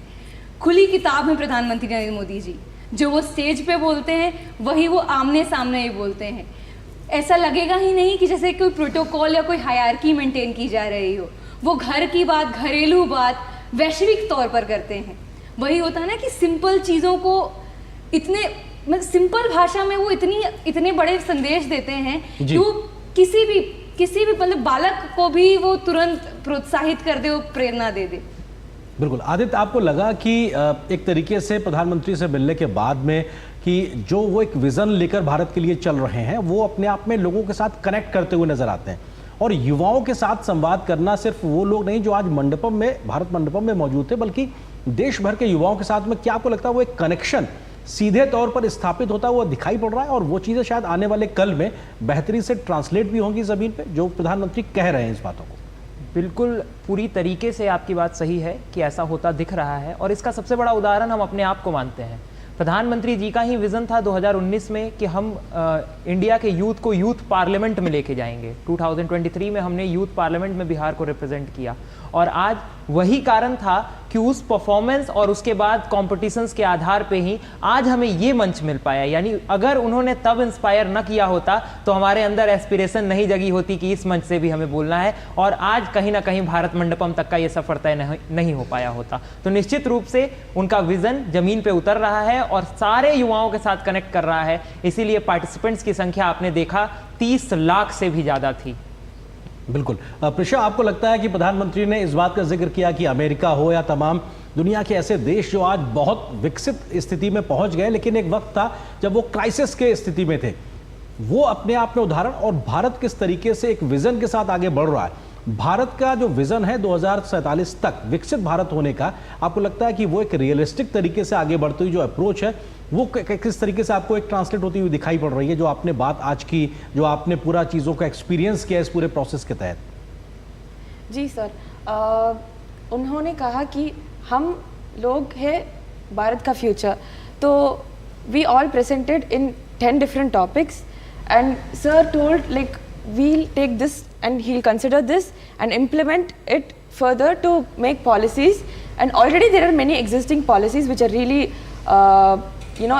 खुली किताब है प्रधानमंत्री नरेंद्र मोदी जी, जो वो स्टेज पे बोलते हैं वही वो आमने सामने ही बोलते हैं। ऐसा लगेगा ही नहीं कि जैसे कोई प्रोटोकॉल या कोई हायरार्की मेंटेन की जा रही हो। वो घर की बात, घरेलू बात वैश्विक तौर पर करते हैं। वही होता है ना कि सिंपल चीज़ों को इतने मतलब सिंपल भाषा में वो इतने बड़े संदेश देते हैं कि वो किसी भी मतलब बालक को भी वो तुरंत प्रोत्साहित कर दे, वो प्रेरणा दे दे। बिल्कुल। आदित्य, आपको लगा कि एक तरीके से प्रधानमंत्री से मिलने के बाद में कि जो वो एक विजन लेकर भारत के लिए चल रहे हैं वो अपने आप में लोगों के साथ कनेक्ट करते हुए नजर आते हैं, और युवाओं के साथ संवाद करना सिर्फ वो लोग नहीं जो आज मंडपम में, भारत मंडपम में मौजूद थे, बल्कि देश भर के युवाओं के साथ में, क्या आपको लगता है वो एक कनेक्शन सीधे तौर पर स्थापित होता हुआ दिखाई पड़ रहा है, और वो चीज़ें शायद आने वाले कल में बेहतरी से ट्रांसलेट भी होंगी ज़मीन पे, जो प्रधानमंत्री कह रहे हैं इस बातों को? बिल्कुल पूरी तरीके से आपकी बात सही है कि ऐसा होता दिख रहा है, और इसका सबसे बड़ा उदाहरण हम अपने आप को मानते हैं। प्रधानमंत्री जी का ही विज़न था 2019 में कि हम इंडिया के यूथ को यूथ पार्लियामेंट में लेके जाएंगे। 2023 में हमने यूथ पार्लियामेंट में बिहार को रिप्रेजेंट किया, और आज वही कारण था कि उस परफॉर्मेंस और उसके बाद कॉम्पिटिशन्स के आधार पे ही आज हमें ये मंच मिल पाया। यानी अगर उन्होंने तब इंस्पायर न किया होता तो हमारे अंदर एस्पिरेशन नहीं जगी होती कि इस मंच से भी हमें बोलना है, और आज कहीं ना कहीं भारत मंडपम तक का ये सफर तय नहीं हो पाया होता। तो निश्चित रूप से उनका विजन जमीन पे उतर रहा है और सारे युवाओं के साथ कनेक्ट कर रहा है। इसीलिए पार्टिसिपेंट्स की संख्या आपने देखा 30 लाख से भी ज़्यादा थी। बिल्कुल। प्रिशा, आपको लगता है कि प्रधानमंत्री ने इस बात का जिक्र किया कि अमेरिका हो या तमाम दुनिया के ऐसे देश जो आज बहुत विकसित स्थिति में पहुंच गए, लेकिन एक वक्त था जब वो क्राइसिस के स्थिति में थे, वो अपने आप में उदाहरण, और भारत किस तरीके से एक विजन के साथ आगे बढ़ रहा है। भारत का जो विजन है 2047 तक विकसित भारत होने का, आपको लगता है कि वो एक रियलिस्टिक तरीके से आगे बढ़ती हुई जो अप्रोच है वो किस तरीके से आपको एक ट्रांसलेट होती हुई दिखाई पड़ रही है, जो आपने बात आज की, जो आपने पूरा चीज़ों का एक्सपीरियंस किया इस पूरे प्रोसेस के तहत? जी सर, उन्होंने कहा कि हम लोग हैं भारत का फ्यूचर, तो we all presented in 10 different topics, and sir told like we'll take this and he'll consider this and implement it further to make policies, and already there are many existing policies which are really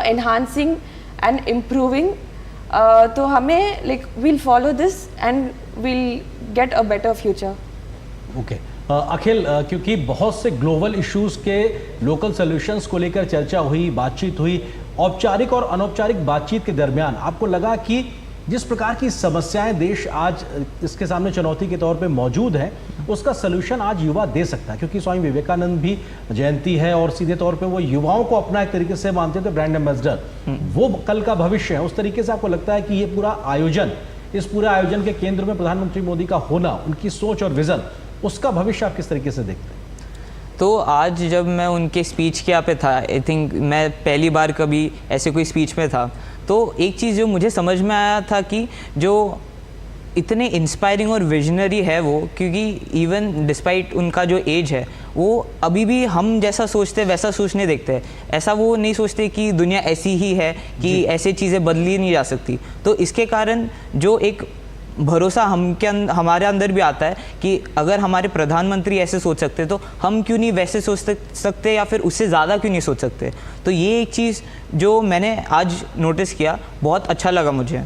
enhancing and improving, तो हमें like we'll follow this and we'll get a better future. Okay. अखिल, क्योंकि बहुत से global issues के local solutions को लेकर चर्चा हुई, बातचीत हुई, औपचारिक और अनौपचारिक बातचीत के दरमियान आपको लगा कि जिस प्रकार की समस्याएं देश आज इसके सामने चुनौती के तौर पे मौजूद है, उसका सलूशन आज युवा दे सकता है, क्योंकि स्वामी विवेकानंद भी जयंती है और सीधे तौर पे वो युवाओं को अपना एक तरीके से मानते थे ब्रांड एम्बेसडर, वो कल का भविष्य है। उस तरीके से आपको लगता है कि ये पूरा आयोजन, इस पूरे आयोजन के केंद्र में प्रधानमंत्री मोदी का होना, उनकी सोच और विजन, उसका भविष्य आप किस तरीके से देखते हैं? तो आज जब मैं उनके स्पीच के यहाँ पे था, आई थिंक मैं पहली बार कभी ऐसे कोई स्पीच में था, तो एक चीज़ जो मुझे समझ में आया था कि जो इतने इंस्पायरिंग और विजनरी है वो, क्योंकि इवन डिस्पाइट उनका जो एज है वो अभी भी हम जैसा सोचते वैसा सोचने देखते हैं। ऐसा वो नहीं सोचते कि दुनिया ऐसी ही है कि ऐसे चीज़ें बदली नहीं जा सकती। तो इसके कारण जो एक भरोसा हमारे अंदर भी आता है कि अगर हमारे प्रधानमंत्री ऐसे सोच सकते तो हम क्यों नहीं वैसे सोच सकते, या फिर उससे ज़्यादा क्यों नहीं सोच सकते। तो ये एक चीज़ जो मैंने आज नोटिस किया, बहुत अच्छा लगा मुझे।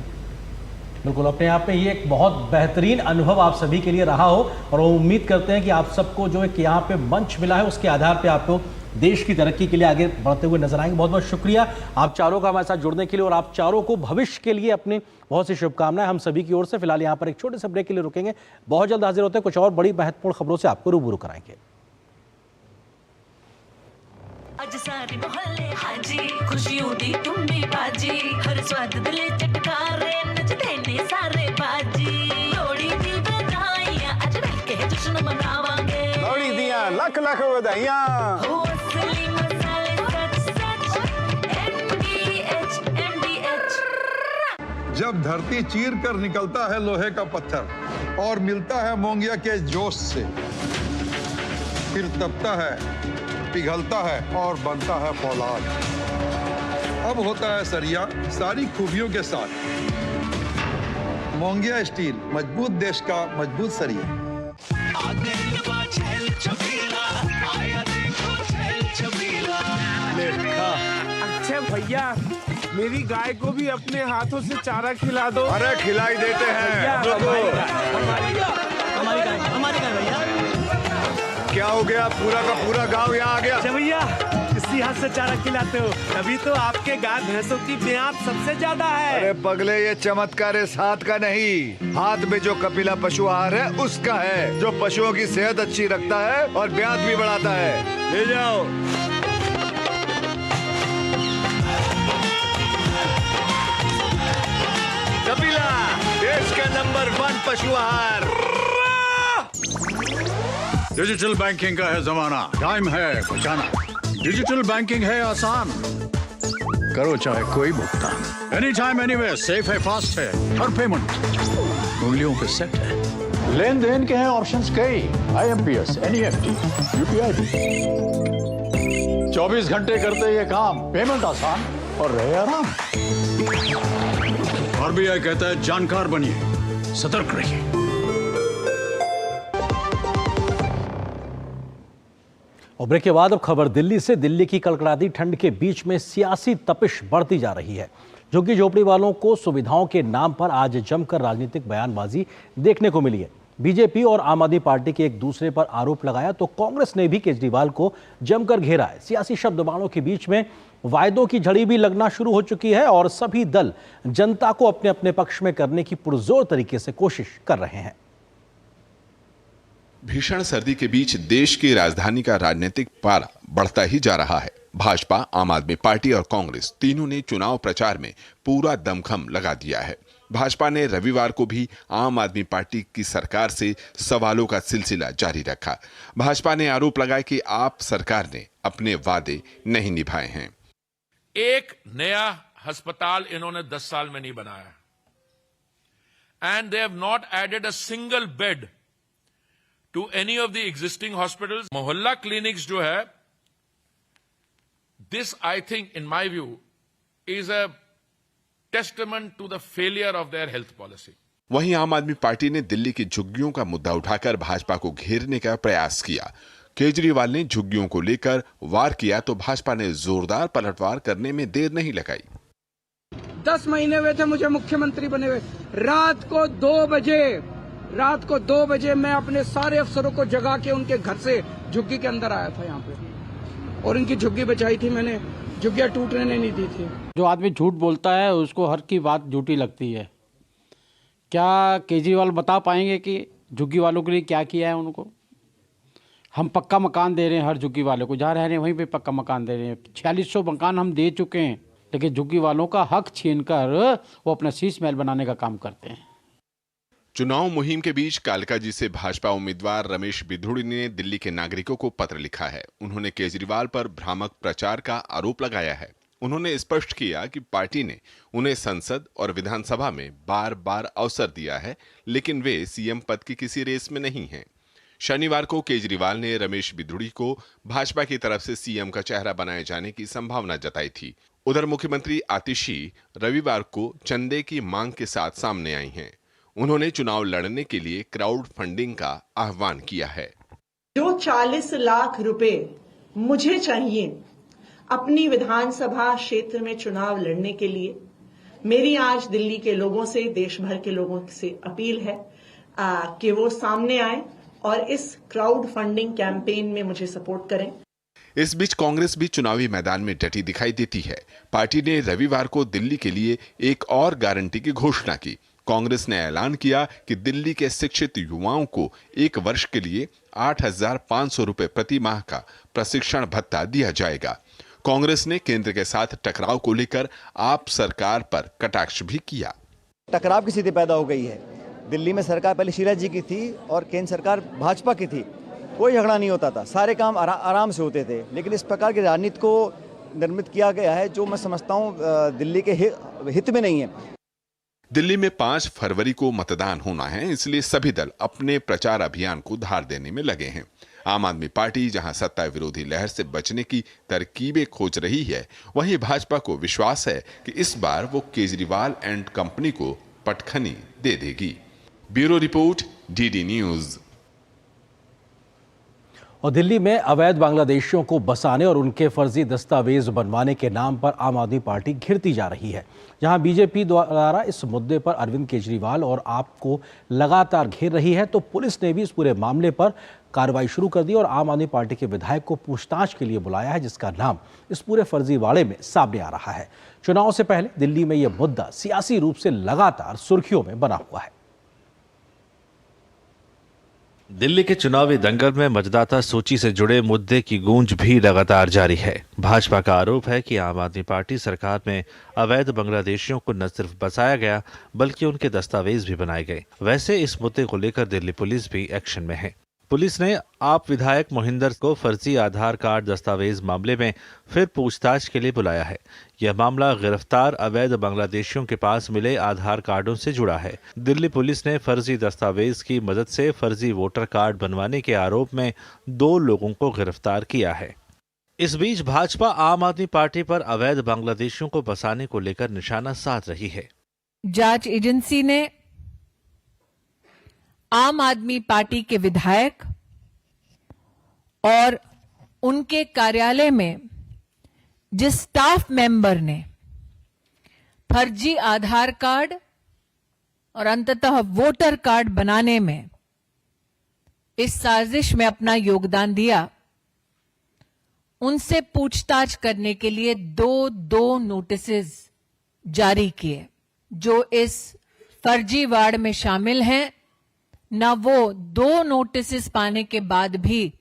बिल्कुल, अपने आप में ये एक बहुत बेहतरीन अनुभव आप सभी के लिए रहा हो, और उम्मीद करते हैं कि आप सबको जो एक यहाँ पे मंच मिला है उसके आधार पे आपको देश की तरक्की के लिए आगे बढ़ते हुए नजर आएंगे। बहुत बहुत शुक्रिया आप चारों का हमारे साथ जुड़ने के लिए, और आप चारों को भविष्य के लिए अपनी बहुत सी शुभकामनाएं हम सभी की ओर से। फिलहाल यहाँ पर एक छोटे से ब्रेक के लिए रुकेंगे, बहुत जल्द हाजिर होते हैं कुछ और बड़ी महत्वपूर्ण खबरों से आपको रूबरू कराएंगे। अज सारे मोहल्ले हाजी खुशियों दी तुम्बी बाजी, हर स्वाद दिले चटकारे नचदे ने सारे बाजी, लोड़ी दी बधाइयां अज मिलके जश्न मनावांगे, लोड़ी दियां लख लख बधाइयां, हो असली मसाले सच सच MDH। जब धरती चीर कर निकलता है लोहे का पत्थर और मिलता है मोंगिया के जोश से, फिर तपता है, पिघलता है और बनता है फौलाद। अब होता है सरिया सारी खूबियों के साथ। मोंगिया स्टील, मजबूत देश का मजबूत सरिया। अच्छा भैया, मेरी गाय को भी अपने हाथों से चारा खिला दो। अरे खिलाई देते हैं। हमारी गाय भैया। क्या हो गया, पूरा का पूरा गांव यहाँ आ गया। अच्छा भैया, इसी हाथ से चारा खिलाते हो, तभी तो आपके गाय भैंसों की ब्यात सबसे ज्यादा है। अरे पगले, ये चमत्कार इस हाथ का नहीं, हाथ में जो कपिला पशु आहार है उसका है, जो पशुओं की सेहत अच्छी रखता है और ब्यात भी बढ़ाता है। ले जाओ। कपिला, देश का नंबर 1 पशु आहार। डिजिटल बैंकिंग का है जमाना, टाइम है बचाना। डिजिटल बैंकिंग है आसान, करो चाहे कोई भुगतान, एनी टाइम एनीवेयर, सेफ है, फास्ट है, हर पेमेंट उंगलियों पे सेट है। लेन देन के हैं ऑप्शंस कई, IMPS, NEFT, UPI भी। 24 घंटे करते ये काम, पेमेंट आसान और रहे आराम। RBI कहता है जानकार बनिए, सतर्क रहिए। और ब्रेक के बाद अब खबर दिल्ली से। दिल्ली की कड़कड़ाती ठंड के बीच में सियासी तपिश बढ़ती जा रही है। झुग्गी झोपड़ी वालों को सुविधाओं के नाम पर आज जमकर राजनीतिक बयानबाजी देखने को मिली है। बीजेपी और आम आदमी पार्टी के एक दूसरे पर आरोप लगाया तो कांग्रेस ने भी केजरीवाल को जमकर घेरा है। सियासी शब्दबाणों के बीच में वायदों की झड़ी भी लगना शुरू हो चुकी है और सभी दल जनता को अपने अपने पक्ष में करने की पुरजोर तरीके से कोशिश कर रहे हैं। भीषण सर्दी के बीच देश की राजधानी का राजनीतिक पारा बढ़ता ही जा रहा है। भाजपा, आम आदमी पार्टी और कांग्रेस तीनों ने चुनाव प्रचार में पूरा दमखम लगा दिया है। भाजपा ने रविवार को भी आम आदमी पार्टी की सरकार से सवालों का सिलसिला जारी रखा। भाजपा ने आरोप लगाया कि आप सरकार ने अपने वादे नहीं निभाए हैं। एक नया अस्पताल इन्होंने 10 साल में नहीं बनाया, and they have not added a single bed to any of the existing hospitals. Mohalla clinics जो है, this I think in my view is a testament to the failure of their health policy. वहीं आम आदमी party ने दिल्ली की झुग्गियों का मुद्दा उठाकर भाजपा को घेरने का प्रयास किया। केजरीवाल ने झुग्गियों को लेकर वार किया तो भाजपा ने जोरदार पलटवार करने में देर नहीं लगाई। 10 महीने हुए थे मुझे मुख्यमंत्री बने हुए। रात को 2 बजे मैं अपने सारे अफसरों को जगा के उनके घर से झुग्गी के अंदर आया था यहाँ पे, और इनकी झुग्गी बचाई थी मैंने। झुग्गियां टूटने नहीं दी थी। जो आदमी झूठ बोलता है उसको हर की बात झूठी लगती है। क्या केजरीवाल बता पाएंगे कि झुग्गी वालों के लिए क्या किया है उनको? हम पक्का मकान दे रहे हैं हर झुग्गी वालों को, जहाँ रह रहे हैं वहीं पे पक्का मकान दे रहे हैं। 4600 मकान हम दे चुके हैं, लेकिन झुग्गी वालों का हक छीनकर वो अपना शीश महल बनाने का काम करते हैं। चुनाव मुहिम के बीच कालकाजी से भाजपा उम्मीदवार रमेश बिधूड़ी ने दिल्ली के नागरिकों को पत्र लिखा है। उन्होंने केजरीवाल पर भ्रामक प्रचार का आरोप लगाया है। उन्होंने स्पष्ट किया कि पार्टी ने उन्हें संसद और विधानसभा में बार बार अवसर दिया है, लेकिन वे सीएम पद की किसी रेस में नहीं हैं। शनिवार को केजरीवाल ने रमेश बिधूड़ी को भाजपा की तरफ से सीएम का चेहरा बनाए जाने की संभावना जताई थी। उधर मुख्यमंत्री आतिशी रविवार को चंदे की मांग के साथ सामने आई हैं। उन्होंने चुनाव लड़ने के लिए क्राउड फंडिंग का आह्वान किया है। जो 40 लाख रुपए मुझे चाहिए अपनी विधानसभा क्षेत्र में चुनाव लड़ने के लिए, मेरी आज दिल्ली के लोगों से, देश भर के लोगों से अपील है कि वो सामने आए और इस क्राउड फंडिंग कैंपेन में मुझे सपोर्ट करें। इस बीच कांग्रेस भी चुनावी मैदान में डटी दिखाई देती है। पार्टी ने रविवार को दिल्ली के लिए एक और गारंटी की घोषणा की। कांग्रेस ने ऐलान किया कि दिल्ली के शिक्षित युवाओं को 1 वर्ष के लिए 8,500 रुपए प्रति माह का प्रशिक्षण भत्ता दिया जाएगा। कांग्रेस ने केंद्र के साथ टकराव को लेकर आप सरकार पर कटाक्ष भी किया। टकराव की स्थिति पैदा हो गई है। दिल्ली में सरकार पहले शीला जी की थी और केंद्र सरकार भाजपा की थी। कोई झगड़ा नहीं होता था, सारे काम आराम से होते थे। लेकिन इस प्रकार की राजनीति को निर्मित किया गया है जो मैं समझता हूँ दिल्ली के हित में नहीं है। दिल्ली में 5 फरवरी को मतदान होना है, इसलिए सभी दल अपने प्रचार अभियान को धार देने में लगे हैं। आम आदमी पार्टी जहां सत्ता विरोधी लहर से बचने की तरकीबें खोज रही है, वहीं भाजपा को विश्वास है कि इस बार वो केजरीवाल एंड कंपनी को पटखनी दे देगी। Bureau report, DD news. और दिल्ली में अवैध बांग्लादेशियों को बसाने और उनके फर्जी दस्तावेज बनवाने के नाम पर आम आदमी पार्टी घिरती जा रही है। जहां बीजेपी द्वारा इस मुद्दे पर अरविंद केजरीवाल और आप को लगातार घेर रही है, तो पुलिस ने भी इस पूरे मामले पर कार्रवाई शुरू कर दी और आम आदमी पार्टी के विधायक को पूछताछ के लिए बुलाया है, जिसका नाम इस पूरे फर्जीवाड़े में सामने आ रहा है। चुनाव से पहले दिल्ली में यह मुद्दा सियासी रूप से लगातार सुर्खियों में बना हुआ है। दिल्ली के चुनावी दंगल में मतदाता सूची से जुड़े मुद्दे की गूंज भी लगातार जारी है। भाजपा का आरोप है कि आम आदमी पार्टी सरकार में अवैध बांग्लादेशियों को न सिर्फ बसाया गया, बल्कि उनके दस्तावेज भी बनाए गए। वैसे इस मुद्दे को लेकर दिल्ली पुलिस भी एक्शन में है। पुलिस ने आप विधायक मोहिंदर को फर्जी आधार कार्ड दस्तावेज मामले में फिर पूछताछ के लिए बुलाया है। यह मामला गिरफ्तार अवैध बांग्लादेशियों के पास मिले आधार कार्डों से जुड़ा है। दिल्ली पुलिस ने फर्जी दस्तावेज की मदद से फर्जी वोटर कार्ड बनवाने के आरोप में 2 लोगों को गिरफ्तार किया है। इस बीच भाजपा आम आदमी पार्टी पर अवैध बांग्लादेशियों को बसाने को लेकर निशाना साध रही है। जांच एजेंसी ने आम आदमी पार्टी के विधायक और उनके कार्यालय में जिस स्टाफ मेंबर ने फर्जी आधार कार्ड और अंततः वोटर कार्ड बनाने में इस साजिश में अपना योगदान दिया, उनसे पूछताछ करने के लिए 2 नोटिसेस जारी किए। जो इस फर्जीवाड़ में शामिल हैं, न वो 2 नोटिस पाने के बाद भी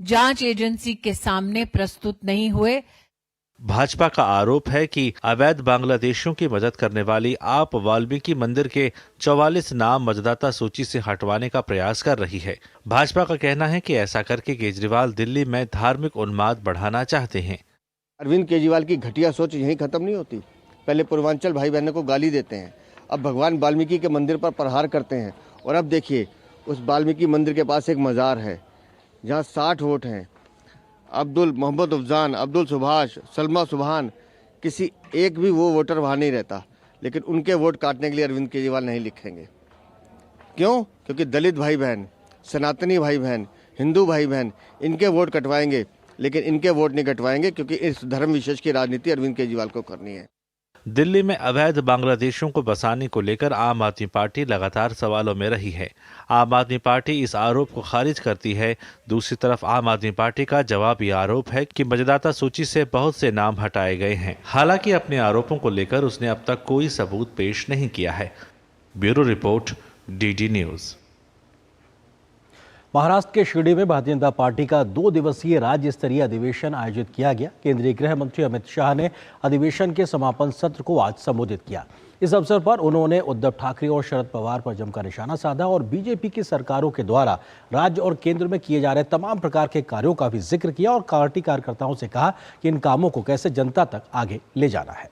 जांच एजेंसी के सामने प्रस्तुत नहीं हुए। भाजपा का आरोप है कि अवैध बांग्लादेशियों की मदद करने वाली आप वाल्मीकि मंदिर के 44 नाम मतदाता सूची से हटवाने का प्रयास कर रही है। भाजपा का कहना है कि ऐसा करके केजरीवाल दिल्ली में धार्मिक उन्माद बढ़ाना चाहते हैं। अरविंद केजरीवाल की घटिया सोच यहीं खत्म नहीं होती। पहले पूर्वांचल भाई बहनों को गाली देते हैं, अब भगवान वाल्मीकि के मंदिर पर प्रहार करते हैं, और अब देखिए उस वाल्मीकि मंदिर के पास एक मज़ार है जहां 60 वोट हैं। अब्दुल मोहम्मद अफजान, अब्दुल सुभाष, सलमा सुभान, किसी एक भी वो वोटर वहाँ नहीं रहता, लेकिन उनके वोट काटने के लिए अरविंद केजरीवाल नहीं लिखेंगे। क्यों? क्योंकि दलित भाई बहन, सनातनी भाई बहन, हिंदू भाई बहन, इनके वोट कटवाएंगे, लेकिन इनके वोट नहीं कटवाएंगे, क्योंकि इस धर्म विशेष की राजनीति अरविंद केजरीवाल को करनी है। दिल्ली में अवैध बांग्लादेशियों को बसाने को लेकर आम आदमी पार्टी लगातार सवालों में रही है। आम आदमी पार्टी इस आरोप को खारिज करती है। दूसरी तरफ आम आदमी पार्टी का जवाबी आरोप है कि मतदाता सूची से बहुत से नाम हटाए गए हैं। हालांकि अपने आरोपों को लेकर उसने अब तक कोई सबूत पेश नहीं किया है। Bureau report, DD news. Maharashtra के शिरडी में भारतीय जनता पार्टी का 2 दिवसीय राज्य स्तरीय अधिवेशन आयोजित किया गया। केंद्रीय गृह मंत्री अमित शाह ने अधिवेशन के समापन सत्र को आज संबोधित किया। इस अवसर पर उन्होंने उद्धव ठाकरे और शरद पवार पर जमकर निशाना साधा और बीजेपी की सरकारों के द्वारा राज्य और केंद्र में किए जा रहे तमाम प्रकार के कार्यों का भी जिक्र किया और पार्टी कार्यकर्ताओं से कहा कि इन कामों को कैसे जनता तक आगे ले जाना है।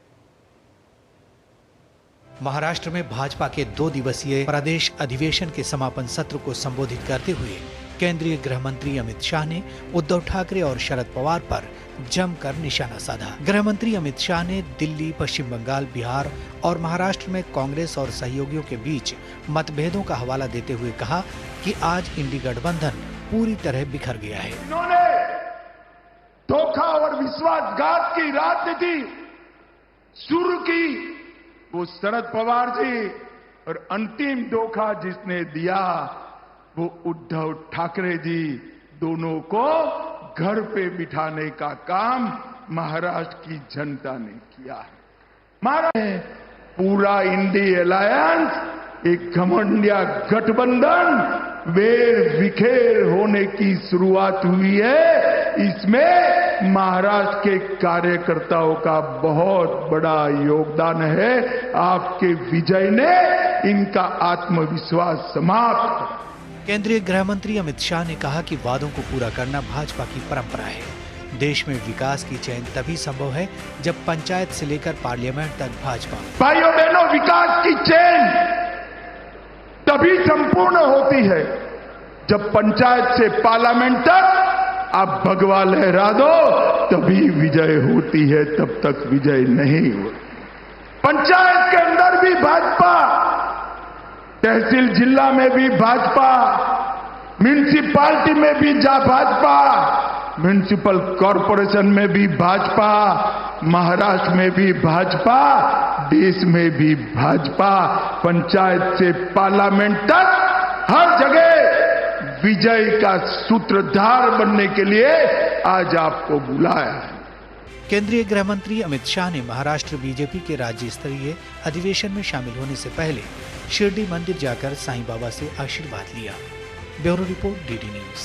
महाराष्ट्र में भाजपा के 2 दिवसीय प्रदेश अधिवेशन के समापन सत्र को संबोधित करते हुए केंद्रीय गृह मंत्री अमित शाह ने उद्धव ठाकरे और शरद पवार पर जमकर निशाना साधा। गृह मंत्री अमित शाह ने दिल्ली, पश्चिम बंगाल, बिहार और महाराष्ट्र में कांग्रेस और सहयोगियों के बीच मतभेदों का हवाला देते हुए कहा कि आज इंडी गठबंधन पूरी तरह बिखर गया है। इन्होंने धोखा और विश्वासघात की राजनीति शुरू की, वो शरद पवार जी, और अंतिम धोखा जिसने दिया वो उद्धव ठाकरे जी। दोनों को घर पे बिठाने का काम महाराष्ट्र की जनता ने किया है। महाराष्ट्र पूरा इंडी अलायंस एक घमंडिया गठबंधन वेर विखेर होने की शुरुआत हुई है। इसमें महाराष्ट्र के कार्यकर्ताओं का बहुत बड़ा योगदान है। आपके विजय ने इनका आत्मविश्वास समाप्त। केंद्रीय गृह मंत्री अमित शाह ने कहा कि वादों को पूरा करना भाजपा की परंपरा है। देश में विकास की चेन तभी संभव है जब पंचायत से लेकर पार्लियामेंट तक भाजपा। भाइयों बहनों, विकास की चेन तभी संपूर्ण होती है जब पंचायत से पार्लियामेंट तक आप भगवा लहरा दो तभी विजय होती है, तब तक विजय नहीं होती। पंचायत के अंदर भी भाजपा, तहसील जिला में भी भाजपा, म्यूनिसिपालिटी में भी भाजपा, म्यूनिसिपल कॉरपोरेशन में भी भाजपा, महाराष्ट्र में भी भाजपा, देश में भी भाजपा। पंचायत से पार्लियामेंट तक हर जगह विजय का सूत्रधार बनने के लिए आज आपको बुलाया है। केंद्रीय गृह मंत्री अमित शाह ने महाराष्ट्र बीजेपी के राज्य स्तरीय अधिवेशन में शामिल होने से पहले शिरडी मंदिर जाकर साईं बाबा से आशीर्वाद लिया। Bureau report, DD news.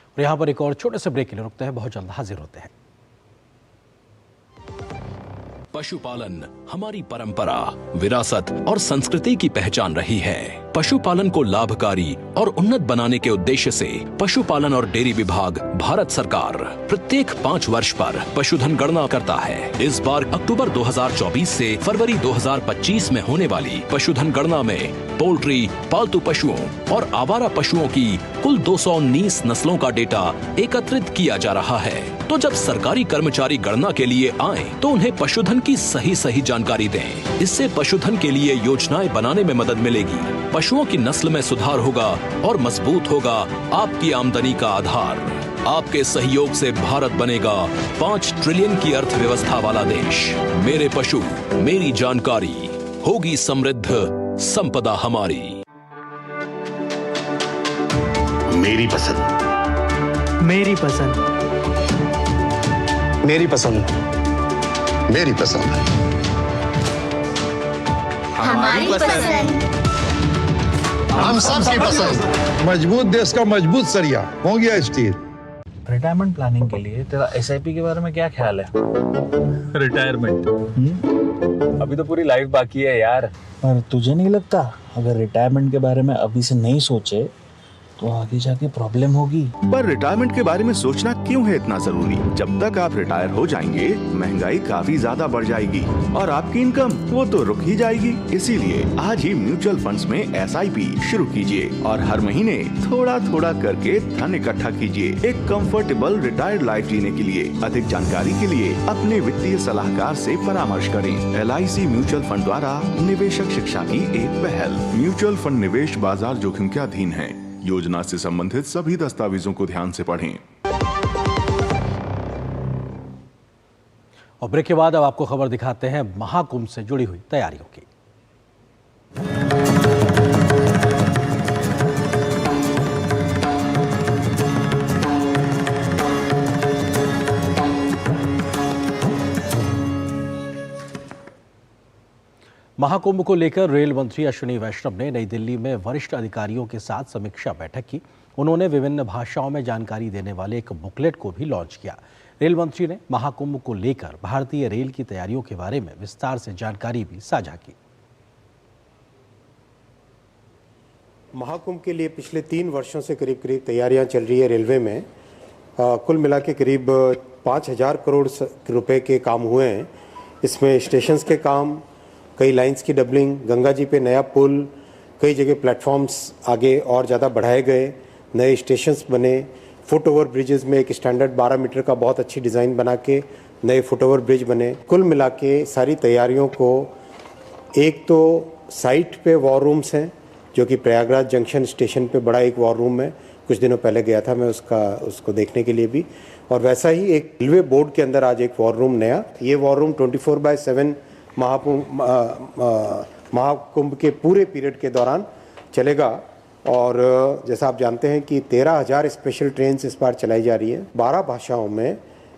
और यहाँ पर एक और छोटे से ब्रेक के लिए रुकते हैं, बहुत जल्द हाजिर होते हैं। पशुपालन हमारी परंपरा, विरासत और संस्कृति की पहचान रही है। पशुपालन को लाभकारी और उन्नत बनाने के उद्देश्य से पशुपालन और डेयरी विभाग भारत सरकार प्रत्येक 5 वर्ष पर पशुधन गणना करता है। इस बार अक्टूबर 2024 से फरवरी 2025 में होने वाली पशुधन गणना में पोल्ट्री, पालतू पशुओं और आवारा पशुओं की कुल 219 नस्लों का डेटा एकत्रित किया जा रहा है। तो जब सरकारी कर्मचारी गणना के लिए आए तो उन्हें पशुधन की सही जानकारी दें। इससे पशुधन के लिए योजनाएं बनाने में मदद मिलेगी। पशुओं की नस्ल में सुधार होगा और मजबूत होगा आपकी आमदनी का आधार। आपके सहयोग से भारत बनेगा 5 ट्रिलियन की अर्थव्यवस्था वाला देश। मेरे पशु, मेरी जानकारी, होगी समृद्ध संपदा हमारी। मेरी पसंद, मेरी पसंद, मेरी पसंद, मेरी पसंद, हमारी पसंद, हम सबकी पसंद। मजबूत देश का मजबूत सरिया हो गया स्टील। रिटायरमेंट प्लानिंग के लिए तेरा एसआईपी के बारे में क्या ख्याल है? रिटायरमेंट अभी तो पूरी लाइफ बाकी है यार। पर तुझे नहीं लगता अगर रिटायरमेंट के बारे में अभी से नहीं सोचे तो आगे जाके प्रॉब्लम होगी? पर रिटायरमेंट के बारे में सोचना क्यों है इतना जरूरी? जब तक आप रिटायर हो जाएंगे महंगाई काफी ज्यादा बढ़ जाएगी और आपकी इनकम वो तो रुक ही जाएगी। इसीलिए आज ही म्यूचुअल फंड्स में एसआईपी शुरू कीजिए और हर महीने थोड़ा थोड़ा करके धन इकट्ठा कीजिए एक कंफर्टेबल रिटायर्ड लाइफ जीने के लिए। अधिक जानकारी के लिए अपने वित्तीय सलाहकार से परामर्श करें। LIC म्यूचुअल फंड द्वारा निवेशक शिक्षा की एक पहल। म्यूचुअल फंड निवेश बाजार जोखिम के अधीन है। योजना से संबंधित सभी दस्तावेजों को ध्यान से पढ़ें। और ब्रेक के बाद अब आपको खबर दिखाते हैं महाकुंभ से जुड़ी हुई तैयारियों की। महाकुंभ को लेकर रेल मंत्री अश्विनी वैष्णव ने नई दिल्ली में वरिष्ठ अधिकारियों के साथ समीक्षा बैठक की। उन्होंने विभिन्न भाषाओं में जानकारी देने वाले एक बुकलेट को भी लॉन्च किया। रेल मंत्री ने महाकुंभ को लेकर भारतीय रेल की तैयारियों के बारे में विस्तार से जानकारी भी साझा की। महाकुंभ के लिए पिछले 3 वर्षों से करीब करीब तैयारियां चल रही है रेलवे में। कुल मिला के करीब 5,000 करोड़ रुपए के काम हुए हैं। इसमें स्टेशंस के काम, कई लाइंस की डबलिंग, गंगा जी पे नया पुल, कई जगह प्लेटफॉर्म्स आगे और ज़्यादा बढ़ाए गए, नए स्टेशंस बने, फुट ओवर ब्रिजेस में एक स्टैंडर्ड 12 मीटर का बहुत अच्छी डिज़ाइन बना के नए फुट ओवर ब्रिज बने। कुल मिला के सारी तैयारियों को, एक तो साइट पे वॉर रूम्स हैं जो कि प्रयागराज जंक्शन स्टेशन पे बड़ा एक वॉर रूम है। कुछ दिनों पहले गया था मैं उसको देखने के लिए भी। और वैसा ही एक रेलवे बोर्ड के अंदर आज एक वॉर रूम नया, ये वॉर रूम 24/7 महाकुंभ के पूरे पीरियड के दौरान चलेगा। और जैसा आप जानते हैं कि 13,000 स्पेशल ट्रेन इस बार चलाई जा रही है। 12 भाषाओं में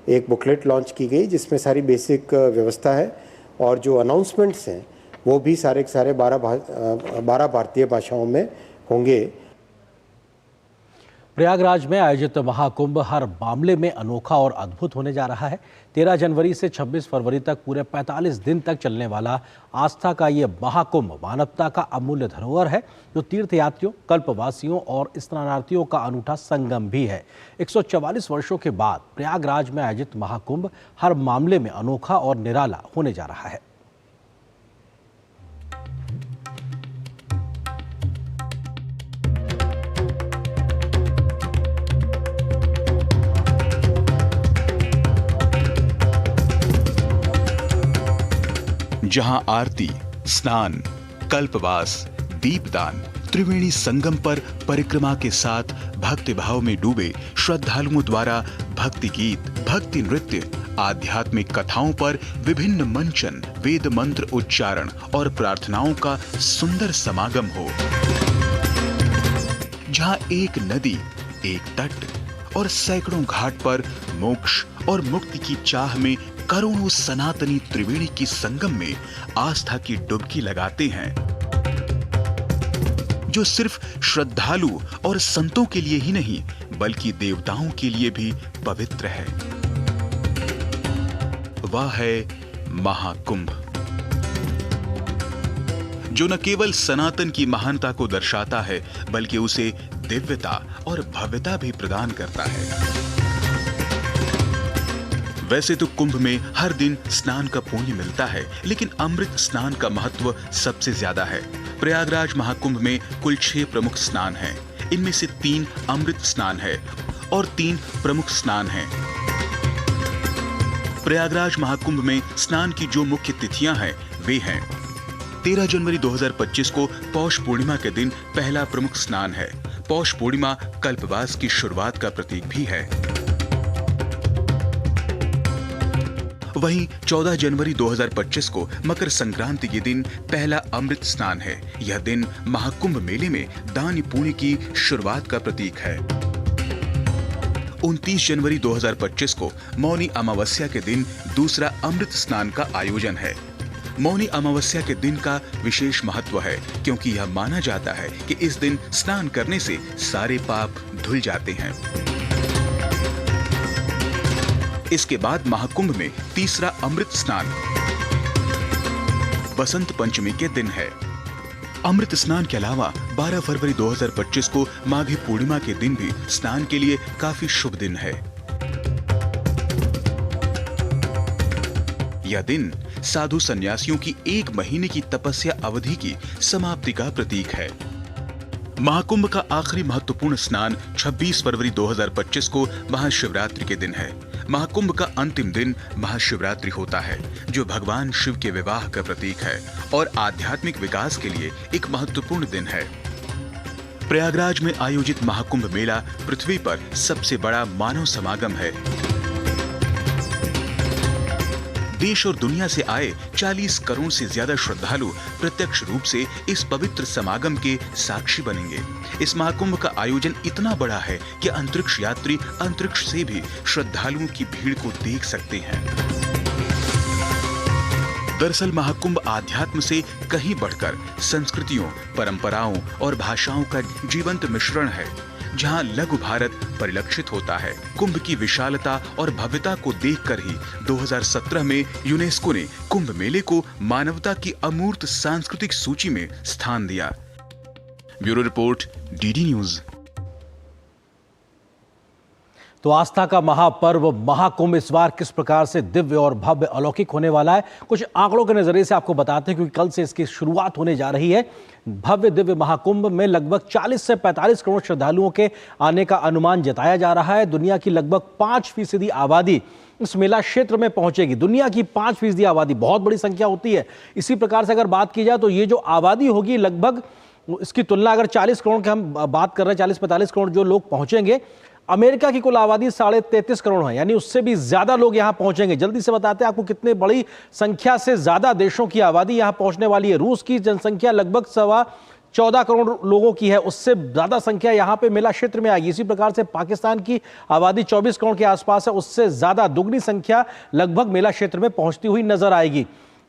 एक बुकलेट लॉन्च की गई जिसमें सारी बेसिक व्यवस्था है और जो अनाउंसमेंट्स हैं वो भी सारे के सारे 12 भारतीय भाषाओं में होंगे। प्रयागराज में आयोजित महाकुंभ हर मामले में अनोखा और अद्भुत होने जा रहा है। 13 जनवरी से 26 फरवरी तक पूरे 45 दिन तक चलने वाला आस्था का ये महाकुंभ मानवता का अमूल्य धरोहर है जो तीर्थयात्रियों, कल्पवासियों और स्नानार्थियों का अनूठा संगम भी है। 144 वर्षों के बाद प्रयागराज में आयोजित महाकुंभ हर मामले में अनोखा और निराला होने जा रहा है। जहां आरती, स्नान, कल्पवास, दीपदान, त्रिवेणी संगम पर परिक्रमा के साथ भक्ति भाव में डूबे श्रद्धालुओं द्वारा भक्ति गीत, भक्ति नृत्य, आध्यात्मिक कथाओं पर विभिन्न मंचन, वेद मंत्र उच्चारण और प्रार्थनाओं का सुंदर समागम हो। जहां एक नदी, एक तट और सैकड़ों घाट पर मोक्ष और मुक्ति की चाह में करोड़ों सनातनी त्रिवेणी की संगम में आस्था की डुबकी लगाते हैं, जो सिर्फ श्रद्धालु और संतों के लिए ही नहीं बल्कि देवताओं के लिए भी पवित्र है। वह है महाकुंभ, जो न केवल सनातन की महानता को दर्शाता है बल्कि उसे दिव्यता और भव्यता भी प्रदान करता है। वैसे तो कुंभ में हर दिन स्नान का पुण्य मिलता है, लेकिन अमृत स्नान का महत्व सबसे ज्यादा है। प्रयागराज महाकुंभ में कुल 6 प्रमुख स्नान हैं। इनमें से 3 अमृत स्नान है और 3 प्रमुख स्नान हैं। प्रयागराज महाकुंभ में स्नान की जो मुख्य तिथियां हैं वे हैं: 13 जनवरी 2025 को पौष पूर्णिमा के दिन पहला प्रमुख स्नान है। पौष पूर्णिमा कल्पवास की शुरुआत का प्रतीक भी है। वहीं 14 जनवरी 2025 को मकर संक्रांति के दिन पहला अमृत स्नान है। यह दिन महाकुंभ मेले में दान पुण्य की शुरुआत का प्रतीक है। 29 जनवरी 2025 को मौनी अमावस्या के दिन दूसरा अमृत स्नान का आयोजन है। मौनी अमावस्या के दिन का विशेष महत्व है क्योंकि यह माना जाता है कि इस दिन स्नान करने से सारे पाप धुल जाते हैं। इसके बाद महाकुंभ में तीसरा अमृत स्नान बसंत पंचमी के दिन है। अमृत स्नान के अलावा 12 फरवरी 2025 को माघी पूर्णिमा के दिन भी स्नान के लिए काफी शुभ दिन है। यह दिन साधु सन्यासियों की 1 महीने की तपस्या अवधि की समाप्ति का प्रतीक है। महाकुंभ का आखिरी महत्वपूर्ण स्नान 26 फरवरी 2025 को महाशिवरात्रि के दिन है। महाकुंभ का अंतिम दिन महाशिवरात्रि होता है, जो भगवान शिव के विवाह का प्रतीक है और आध्यात्मिक विकास के लिए एक महत्वपूर्ण दिन है। प्रयागराज में आयोजित महाकुंभ मेला पृथ्वी पर सबसे बड़ा मानव समागम है। देश और दुनिया से आए 40 करोड़ से ज्यादा श्रद्धालु प्रत्यक्ष रूप से इस पवित्र समागम के साक्षी बनेंगे। इस महाकुंभ का आयोजन इतना बड़ा है कि अंतरिक्ष यात्री अंतरिक्ष से भी श्रद्धालुओं की भीड़ को देख सकते हैं। दरअसल महाकुंभ आध्यात्म से कहीं बढ़कर संस्कृतियों, परंपराओं और भाषाओं का जीवंत मिश्रण है, जहां लघु भारत परिलक्षित होता है। कुंभ की विशालता और भव्यता को देखकर ही 2017 में यूनेस्को ने कुंभ मेले को मानवता की अमूर्त सांस्कृतिक सूची में स्थान दिया। Bureau report, DD news. तो आस्था का महापर्व महाकुंभ इस बार किस प्रकार से दिव्य और भव्य अलौकिक होने वाला है, कुछ आंकड़ों के नजरिए से आपको बताते हैं, क्योंकि कल से इसकी शुरुआत होने जा रही है। भव्य दिव्य महाकुंभ में लगभग 40 से 45 करोड़ श्रद्धालुओं के आने का अनुमान जताया जा रहा है। दुनिया की लगभग 5% आबादी इस मेला क्षेत्र में पहुंचेगी। दुनिया की 5% आबादी बहुत बड़ी संख्या होती है। इसी प्रकार से अगर बात की जाए तो ये जो आबादी होगी, लगभग इसकी तुलना अगर 40 करोड़ की हम बात कर रहे हैं, 40-45 करोड़ जो लोग पहुंचेंगे, अमेरिका की कुल आबादी 33.5 करोड़ है, यानी उससे भी ज्यादा लोग यहां पहुंचेंगे। जल्दी से बताते हैं आपको कितने बड़ी संख्या से ज्यादा देशों की आबादी यहां पहुंचने वाली है। रूस की जनसंख्या लगभग 14 करोड़ लोगों की है, उससे ज्यादा संख्या यहां पे मेला क्षेत्र में आएगी। इसी प्रकार से पाकिस्तान की आबादी 24 करोड़ के आसपास है, उससे ज्यादा दुगनी संख्या लगभग मेला क्षेत्र में पहुंचती हुई नजर आएगी।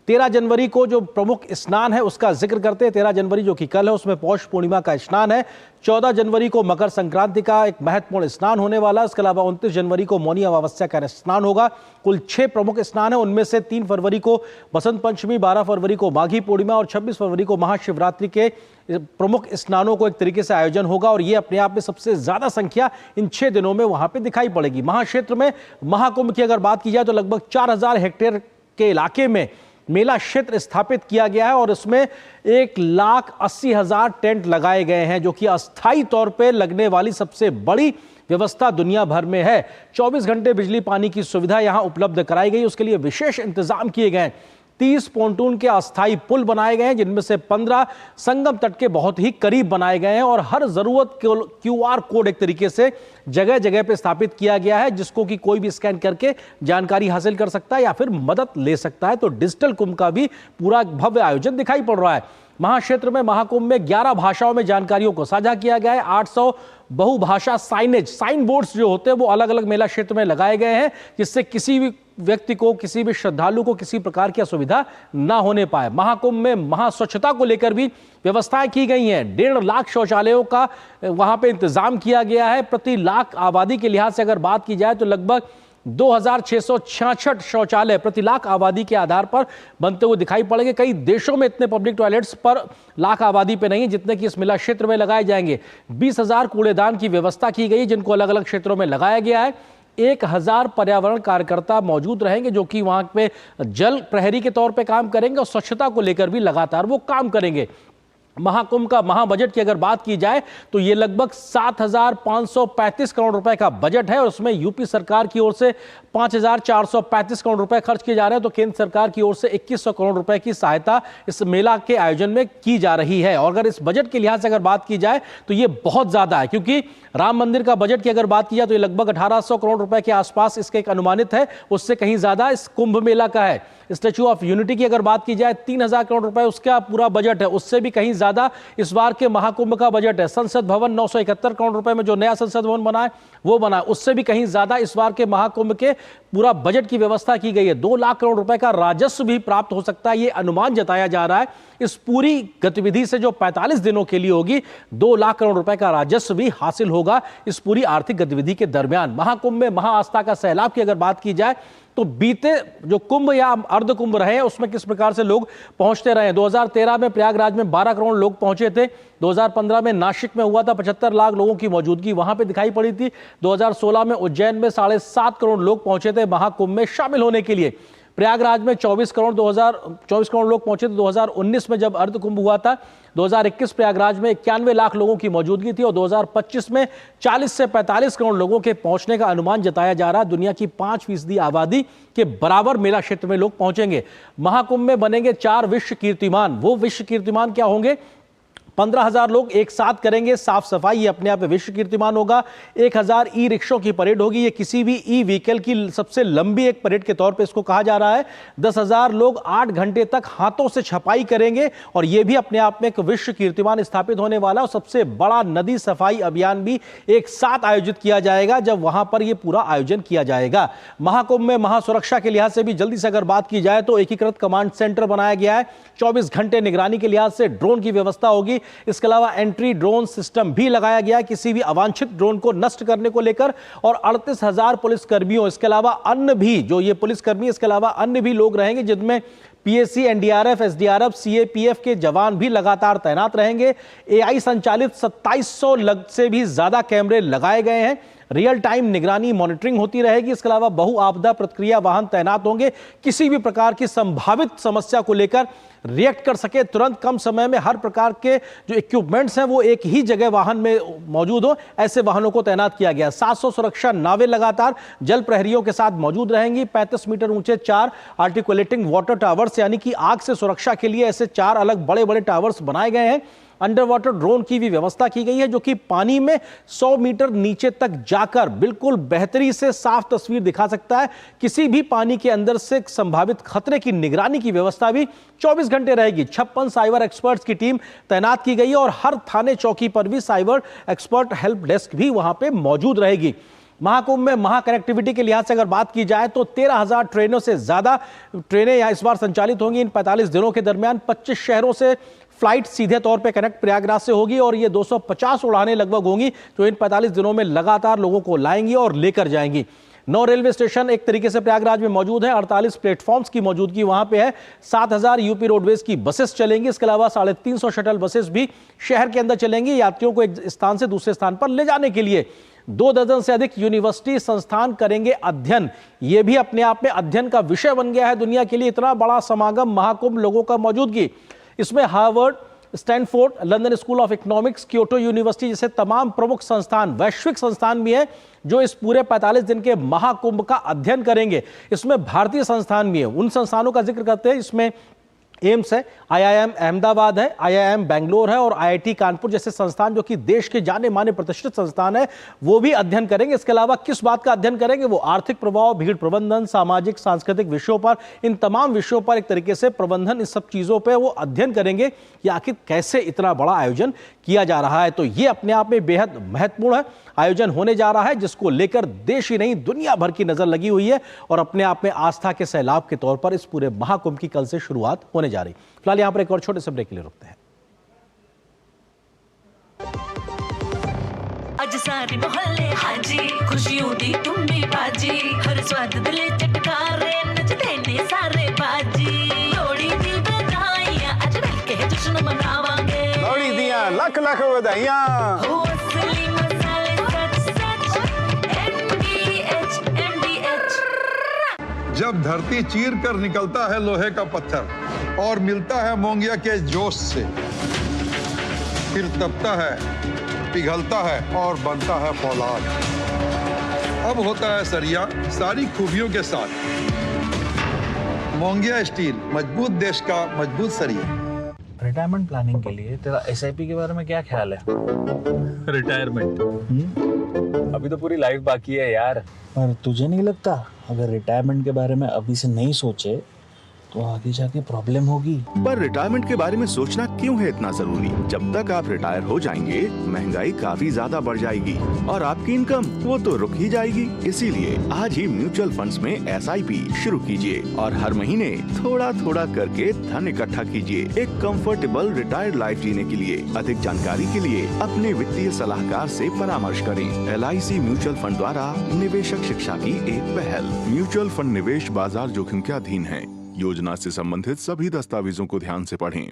13 जनवरी को जो प्रमुख स्नान है उसका जिक्र करते हैं। 13 जनवरी जो कि कल है, उसमें पौष पूर्णिमा का स्नान है। 14 जनवरी को मकर संक्रांति का एक महत्वपूर्ण स्नान होने वाला है। इसके अलावा 29 जनवरी को मौनी अमावस्या का स्नान होगा। कुल 6 प्रमुख स्नान है, उनमें से 3 फरवरी को बसंत पंचमी, 12 फरवरी को माघी पूर्णिमा और 26 फरवरी को महाशिवरात्रि के प्रमुख स्नानों को एक तरीके से आयोजन होगा। और ये अपने आप में सबसे ज्यादा संख्या इन 6 दिनों में वहां पर दिखाई पड़ेगी। महाक्षेत्र में महाकुंभ की अगर बात की जाए तो लगभग 4000 हेक्टेयर के इलाके में मेला क्षेत्र स्थापित किया गया है और इसमें 1,80,000 टेंट लगाए गए हैं, जो कि अस्थायी तौर पर लगने वाली सबसे बड़ी व्यवस्था दुनिया भर में है। 24 घंटे बिजली पानी की सुविधा यहां उपलब्ध कराई गई, उसके लिए विशेष इंतजाम किए गए हैं। 30 पोंटून के अस्थायी पुल बनाए गए हैं, जिनमें से 15 संगम तट के बहुत ही करीब बनाए गए हैं और हर जरूरत QR कोड एक तरीके से जगह जगह पे स्थापित किया गया है, जिसको कि कोई भी स्कैन करके जानकारी हासिल कर सकता है या फिर मदद ले सकता है। तो डिजिटल कुंभ का भी पूरा भव्य आयोजन दिखाई पड़ रहा है। महाक्षेत्र में महाकुंभ में 11 भाषाओं में जानकारियों को साझा किया गया है। 800 बहुभाषा साइन बोर्ड्स जो होते हैं वो अलग अलग मेला क्षेत्र में लगाए गए हैं, जिससे किसी भी व्यक्ति को, किसी भी श्रद्धालु को किसी प्रकार की असुविधा ना होने पाए। महाकुंभ में महास्वच्छता को लेकर भी व्यवस्थाएं की गई हैं। 1.5 लाख शौचालयों का वहां पे इंतजाम किया गया है। प्रति लाख आबादी के लिहाज से अगर बात की जाए तो लगभग 2666 शौचालय प्रति लाख आबादी के आधार पर बनते हुए दिखाई पड़ेंगे। कई देशों में इतने पब्लिक टॉयलेट्स पर लाख आबादी पे नहीं, जितने कि इस मेला क्षेत्र में लगाए जाएंगे। 20,000 कूड़ेदान की व्यवस्था की गई, जिनको अलग अलग क्षेत्रों में लगाया गया है। 1000 पर्यावरण कार्यकर्ता मौजूद रहेंगे, जो कि वहां पे जल प्रहरी के तौर पे काम करेंगे और स्वच्छता को लेकर भी लगातार वो काम करेंगे। महाकुंभ का महाबजट की अगर बात की जाए तो ये लगभग 7,535 करोड़ रुपए का बजट है और उसमें यूपी सरकार की ओर से 5,435 करोड़ रुपए खर्च किए जा रहे हैं, तो केंद्र सरकार की ओर से 2,100 करोड़ रुपए की सहायता इस मेला के आयोजन में की जा रही है। और अगर इस बजट के लिहाज से अगर बात की जाए तो ये बहुत ज्यादा है, क्योंकि राम मंदिर का बजट की अगर बात की जाए तो ये लगभग 1,800 करोड़ रुपए के आसपास इसके एक अनुमानित है, उससे कहीं ज्यादा इस कुंभ मेला का है। स्टैच्यू ऑफ यूनिटी की अगर बात की जाए 3,000 करोड़ रुपए उसका पूरा बजट है, उससे भी कहीं ज्यादा इस बार के महाकुंभ का बजट है। संसद भवन 971 करोड़ रुपए में जो नया संसद भवन बना है वो बना है, उससे भी कहीं ज्यादा इस बार के महाकुंभ के पूरा बजट की व्यवस्था की गई है। 2 लाख करोड़ रुपए का राजस्व भी प्राप्त हो सकता है, ये अनुमान जताया जा रहा है। इस पूरी गतिविधि से जो 45 दिनों के लिए होगी, 2 लाख करोड़ रुपए का राजस्व भी हासिल होगा इस पूरी आर्थिक गतिविधि के दरमियान। महाकुंभ में महाआस्था का सैलाब की अगर बात की जाए तो बीते जो कुंभ या अर्ध कुंभ रहे उसमें किस प्रकार से लोग पहुंचते रहे। 2013 में प्रयागराज में 12 करोड़ लोग पहुंचे थे। 2015 में नासिक में हुआ था, 75 लाख लोगों की मौजूदगी वहां पे दिखाई पड़ी थी। 2016 में उज्जैन में 7.5 करोड़ लोग पहुंचे थे महाकुंभ में शामिल होने के लिए। प्रयागराज में 24 करोड़ लोग पहुंचे थे 2019 में जब अर्ध कुंभ हुआ था। 2021 प्रयागराज में 91 लाख लोगों की मौजूदगी थी और 2025 में 40 से 45 करोड़ लोगों के पहुंचने का अनुमान जताया जा रहा है। दुनिया की 5% आबादी के बराबर मेला क्षेत्र में लोग पहुंचेंगे। महाकुंभ में बनेंगे 4 विश्व कीर्तिमान। वो विश्व कीर्तिमान क्या होंगे? 15,000 लोग एक साथ करेंगे साफ सफाई, ये अपने आप में विश्व कीर्तिमान होगा। 1,000 ई रिक्शों की परेड होगी, ये किसी भी ई व्हीकल की सबसे लंबी एक परेड के तौर पे इसको कहा जा रहा है। 10,000 लोग 8 घंटे तक हाथों से छपाई करेंगे और ये भी अपने आप में एक विश्व कीर्तिमान स्थापित होने वाला। और सबसे बड़ा नदी सफाई अभियान भी एक साथ आयोजित किया जाएगा जब वहां पर यह पूरा आयोजन किया जाएगा। महाकुंभ में महासुरक्षा के लिहाज से भी जल्दी से अगर बात की जाए तो एकीकृत कमांड सेंटर बनाया गया है। 24 घंटे निगरानी के लिहाज से ड्रोन की व्यवस्था होगी। इसके अलावा एंट्री ड्रोन सिस्टम भी लगाया गया है किसी भी अवांछित ड्रोन को नष्ट करने को लेकर। और 38,000 पुलिसकर्मियों, इसके अलावा अन्य भी जो ये पुलिसकर्मी, इसके अलावा अन्य भी लोग रहेंगे जिनमें पीएसी, एनडीआरएफ, एसडीआरएफ, सीएपीएफ के जवान भी लगातार तैनात रहेंगे। एआई संचालित 2700 से भी ज्यादा कैमरे लगाए गए हैं। रियल टाइम निगरानी मॉनिटरिंग होती रहेगी। इसके अलावा बहु आपदा प्रतिक्रिया वाहन तैनात होंगे, किसी भी प्रकार की संभावित समस्या को लेकर रिएक्ट कर सके तुरंत, कम समय में हर प्रकार के जो इक्विपमेंट्स हैं वो एक ही जगह वाहन में मौजूद हो, ऐसे वाहनों को तैनात किया गया। 700 सुरक्षा नावें लगातार जल प्रहरियों के साथ मौजूद रहेंगी। 35 मीटर ऊंचे 4 आर्टिकुलेटिंग वाटर टावर्स, यानी कि आग से सुरक्षा के लिए ऐसे 4 अलग बड़े बड़े टावर्स बनाए गए हैं। अंडर वाटर ड्रोन की भी व्यवस्था की गई है जो कि पानी में 100 मीटर नीचे तक जाकर बिल्कुल बेहतरी से साफ तस्वीर दिखा सकता है। किसी भी पानी के अंदर से संभावित खतरे की निगरानी की व्यवस्था भी 24 घंटे रहेगी। 56 साइबर एक्सपर्ट्स की टीम तैनात की गई है और हर थाने चौकी पर भी साइबर एक्सपर्ट हेल्प डेस्क भी वहां पे मौजूद रहेगी। महाकुंभ में महाकनेक्टिविटी के लिहाज से अगर बात की जाए तो 13,000 ट्रेनों से ज्यादा ट्रेनें यहां इस बार संचालित होंगी। इन 45 दिनों के दरमियान 25 शहरों से फ्लाइट सीधे तौर पे कनेक्ट प्रयागराज से होगी और ये 250 उड़ानें लगभग होंगी जो इन 45 दिनों में लगातार लोगों को लाएंगी और लेकर जाएंगी। 9 रेलवे स्टेशन एक तरीके से प्रयागराज में मौजूद है। 48 प्लेटफॉर्म्स की मौजूदगी वहां पे है। 7,000 यूपी रोडवेज की बसेस चलेंगी। इसके अलावा 350 शटल बसेस भी शहर के अंदर चलेंगी, यात्रियों को एक स्थान से दूसरे स्थान पर ले जाने के लिए। 2 दर्जन से अधिक यूनिवर्सिटी संस्थान करेंगे अध्ययन। यह भी अपने आप में अध्ययन का विषय बन गया है दुनिया के लिए। इतना बड़ा समागम, महाकुंभ, लोगों का मौजूदगी। इसमें Harvard, Stanford, London school of economics, Kyoto university जैसे तमाम प्रमुख संस्थान, वैश्विक संस्थान भी हैं जो इस पूरे 45 दिन के महाकुंभ का अध्ययन करेंगे। इसमें भारतीय संस्थान भी है। उन संस्थानों का जिक्र करते हैं, इसमें एम्स है, आईआईएम अहमदाबाद है, आईआईएम बेंगलोर है और आईआईटी कानपुर जैसे संस्थान जो कि देश के जाने माने प्रतिष्ठित संस्थान है, वो भी अध्ययन करेंगे। इसके अलावा किस बात का अध्ययन करेंगे? वो आर्थिक प्रभाव, भीड़ प्रबंधन, सामाजिक सांस्कृतिक विषयों पर, इन तमाम विषयों पर एक तरीके से प्रबंधन, इन सब चीजों पर वो अध्ययन करेंगे कि आखिर कैसे इतना बड़ा आयोजन किया जा रहा है। तो ये अपने आप में बेहद महत्वपूर्ण है आयोजन होने जा रहा है, जिसको लेकर देश ही नहीं दुनिया भर की नजर लगी हुई है और अपने आप में आस्था के सैलाब के तौर पर इस पूरे महाकुंभ की कल से शुरुआत होने जा रही। फिलहाल यहां पर एक और छोटे से ब्रेक के लिए रुकते हैं। अज सारे मोहल्ले हाजी खुशियों दी तुम्बी बाजी हर स्वाद दिले चटकारे नचते ने सारे बाजी लोड़ी दी बधाइयां अज मिलके जश्न मनावांगे लोड़ी दियां लख लख बधाइयां हो असली मसाले सच सच MDH जब धरती चीर कर निकलता है लोहे का पत्थर और मिलता है मोंगिया के जोश से, फिर तपता है, पिघलता है और बनता है फौलाद। अब होता है सरिया सारी खूबियों के साथ। मोंगिया स्टील, मजबूत देश का मजबूत सरिया। रिटायरमेंट प्लानिंग के लिए तेरा एसआईपी के बारे में क्या ख्याल है? रिटायरमेंट अभी तो पूरी लाइफ बाकी है यार। पर तुझे नहीं लगता अगर रिटायरमेंट के बारे में अभी से नहीं सोचे तो आगे जाके प्रॉब्लम होगी? पर रिटायरमेंट के बारे में सोचना क्यों है इतना जरूरी? जब तक आप रिटायर हो जाएंगे महंगाई काफी ज्यादा बढ़ जाएगी और आपकी इनकम वो तो रुक ही जाएगी। इसीलिए आज ही म्यूचुअल फंड्स में SIP शुरू कीजिए और हर महीने थोड़ा थोड़ा करके धन इकट्ठा कीजिए एक कंफर्टेबल रिटायर्ड लाइफ जीने के लिए। अधिक जानकारी के लिए अपने वित्तीय सलाहकार से परामर्श करें। LIC म्यूचुअल फंड द्वारा निवेशक शिक्षा की एक पहल। म्यूचुअल फंड निवेश बाजार जोखिम के अधीन है। योजना से संबंधित सभी दस्तावेजों को ध्यान से पढ़ें।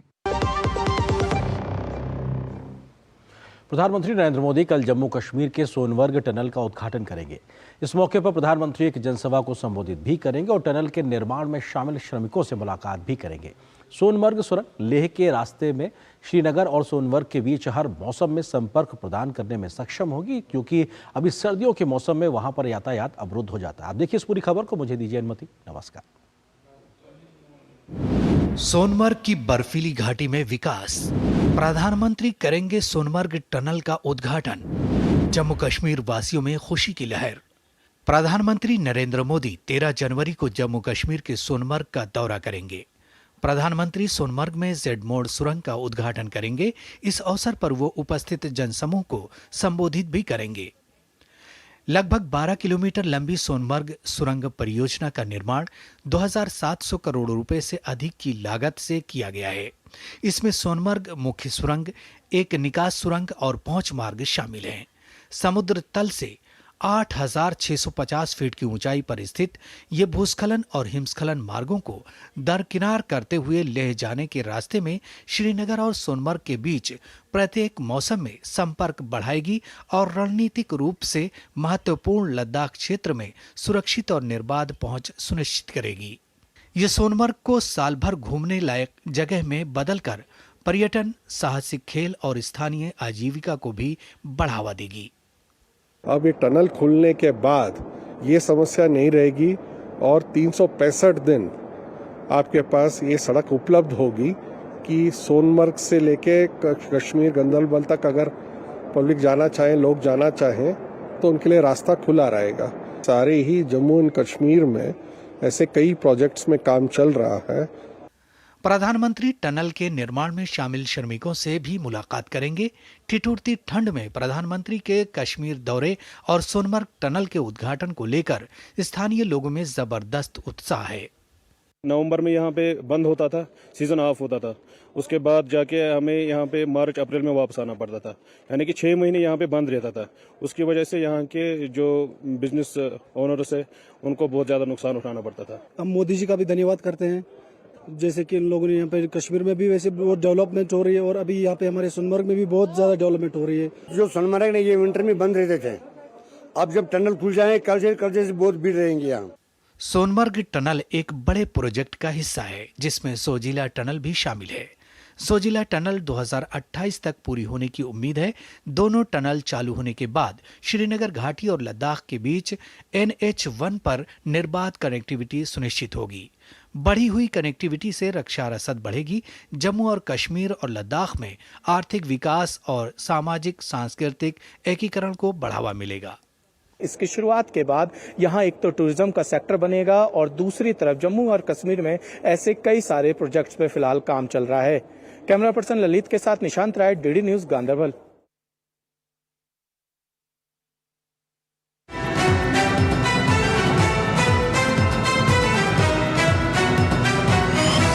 प्रधानमंत्री नरेंद्र मोदी कल जम्मू कश्मीर के सोनवर्ग टनल का उद्घाटन करेंगे। इस मौके पर प्रधानमंत्री एक जनसभा को संबोधित भी करेंगे और टनल के निर्माण में शामिल श्रमिकों से मुलाकात भी करेंगे। सोनमर्ग सुरंग लेह के रास्ते में श्रीनगर और सोनवर्ग के बीच हर मौसम में संपर्क प्रदान करने में सक्षम होगी, क्योंकि अभी सर्दियों के मौसम में वहां पर यातायात अवरुद्ध हो जाता है। आप देखिए इस पूरी खबर को, मुझे दीजिए अनुमति। नमस्कार। सोनमर्ग की बर्फीली घाटी में विकास, प्रधानमंत्री करेंगे सोनमर्ग टनल का उद्घाटन, जम्मू कश्मीर वासियों में खुशी की लहर। प्रधानमंत्री नरेंद्र मोदी 13 जनवरी को जम्मू कश्मीर के सोनमर्ग का दौरा करेंगे। प्रधानमंत्री सोनमर्ग में जेड मोड़ सुरंग का उद्घाटन करेंगे। इस अवसर पर वो उपस्थित जनसमूह को संबोधित भी करेंगे। लगभग 12 किलोमीटर लंबी सोनमर्ग सुरंग परियोजना का निर्माण 2700 करोड़ रुपए से अधिक की लागत से किया गया है। इसमें सोनमर्ग मुख्य सुरंग, एक निकास सुरंग और पहुंच मार्ग शामिल हैं। समुद्र तल से 8650 फीट की ऊंचाई पर स्थित ये भूस्खलन और हिमस्खलन मार्गों को दरकिनार करते हुए लेह जाने के रास्ते में श्रीनगर और सोनमर्ग के बीच प्रत्येक मौसम में संपर्क बढ़ाएगी और रणनीतिक रूप से महत्वपूर्ण लद्दाख क्षेत्र में सुरक्षित और निर्बाध पहुंच सुनिश्चित करेगी। ये सोनमर्ग को साल भर घूमने लायक जगह में बदलकर पर्यटन, साहसिक खेल और स्थानीय आजीविका को भी बढ़ावा देगी। अब ये टनल खुलने के बाद ये समस्या नहीं रहेगी और 365 दिन आपके पास ये सड़क उपलब्ध होगी कि सोनमर्ग से लेके कश्मीर गंदरबल तक अगर पब्लिक जाना चाहें, लोग जाना चाहें तो उनके लिए रास्ता खुला रहेगा। सारे ही जम्मू एंड कश्मीर में ऐसे कई प्रोजेक्ट्स में काम चल रहा है। प्रधानमंत्री टनल के निर्माण में शामिल श्रमिकों से भी मुलाकात करेंगे। ठिठुरती ठंड में प्रधानमंत्री के कश्मीर दौरे और सोनमर्ग टनल के उद्घाटन को लेकर स्थानीय लोगों में जबरदस्त उत्साह है। नवंबर में यहाँ पे बंद होता था, सीजन ऑफ होता था, उसके बाद जाके हमें यहाँ पे मार्च अप्रैल में वापस आना पड़ता था, यानी कि 6 महीने यहाँ पे बंद रहता था। उसकी वजह से यहाँ के जो बिजनेस ओनर्स है उनको बहुत ज़्यादा नुकसान उठाना पड़ता था। हम मोदी जी का भी धन्यवाद करते हैं, जैसे कि इन लोगों ने यहाँ पे कश्मीर में भी वैसे बहुत डेवलपमेंट हो रही है और अभी यहाँ पे हमारे सोनमर्ग में भी बहुत ज़्यादा डेवलपमेंट हो रही है। जो सोनमर्ग ने ये विंटर में बंद रहते थे, अब जब टनल खुल जाए कल से बहुत भीड़ रहेंगी यहाँ। सोनमर्ग टनल एक बड़े प्रोजेक्ट का हिस्सा है जिसमें सोजिला टनल भी शामिल है। सोजिला टनल 2028 तक पूरी होने की उम्मीद है। दोनों टनल चालू होने के बाद श्रीनगर घाटी और लद्दाख के बीच NH1 पर निर्बाध कनेक्टिविटी सुनिश्चित होगी। बढ़ी हुई कनेक्टिविटी से रक्षा रसद बढ़ेगी। जम्मू और कश्मीर और लद्दाख में आर्थिक विकास और सामाजिक सांस्कृतिक एकीकरण को बढ़ावा मिलेगा। इसकी शुरुआत के बाद यहाँ एक तो टूरिज्म का सेक्टर बनेगा और दूसरी तरफ जम्मू और कश्मीर में ऐसे कई सारे प्रोजेक्ट्स पे फिलहाल काम चल रहा है। कैमरा पर्सन ललित के साथ निशांत राय, DD न्यूज, गांधरबल।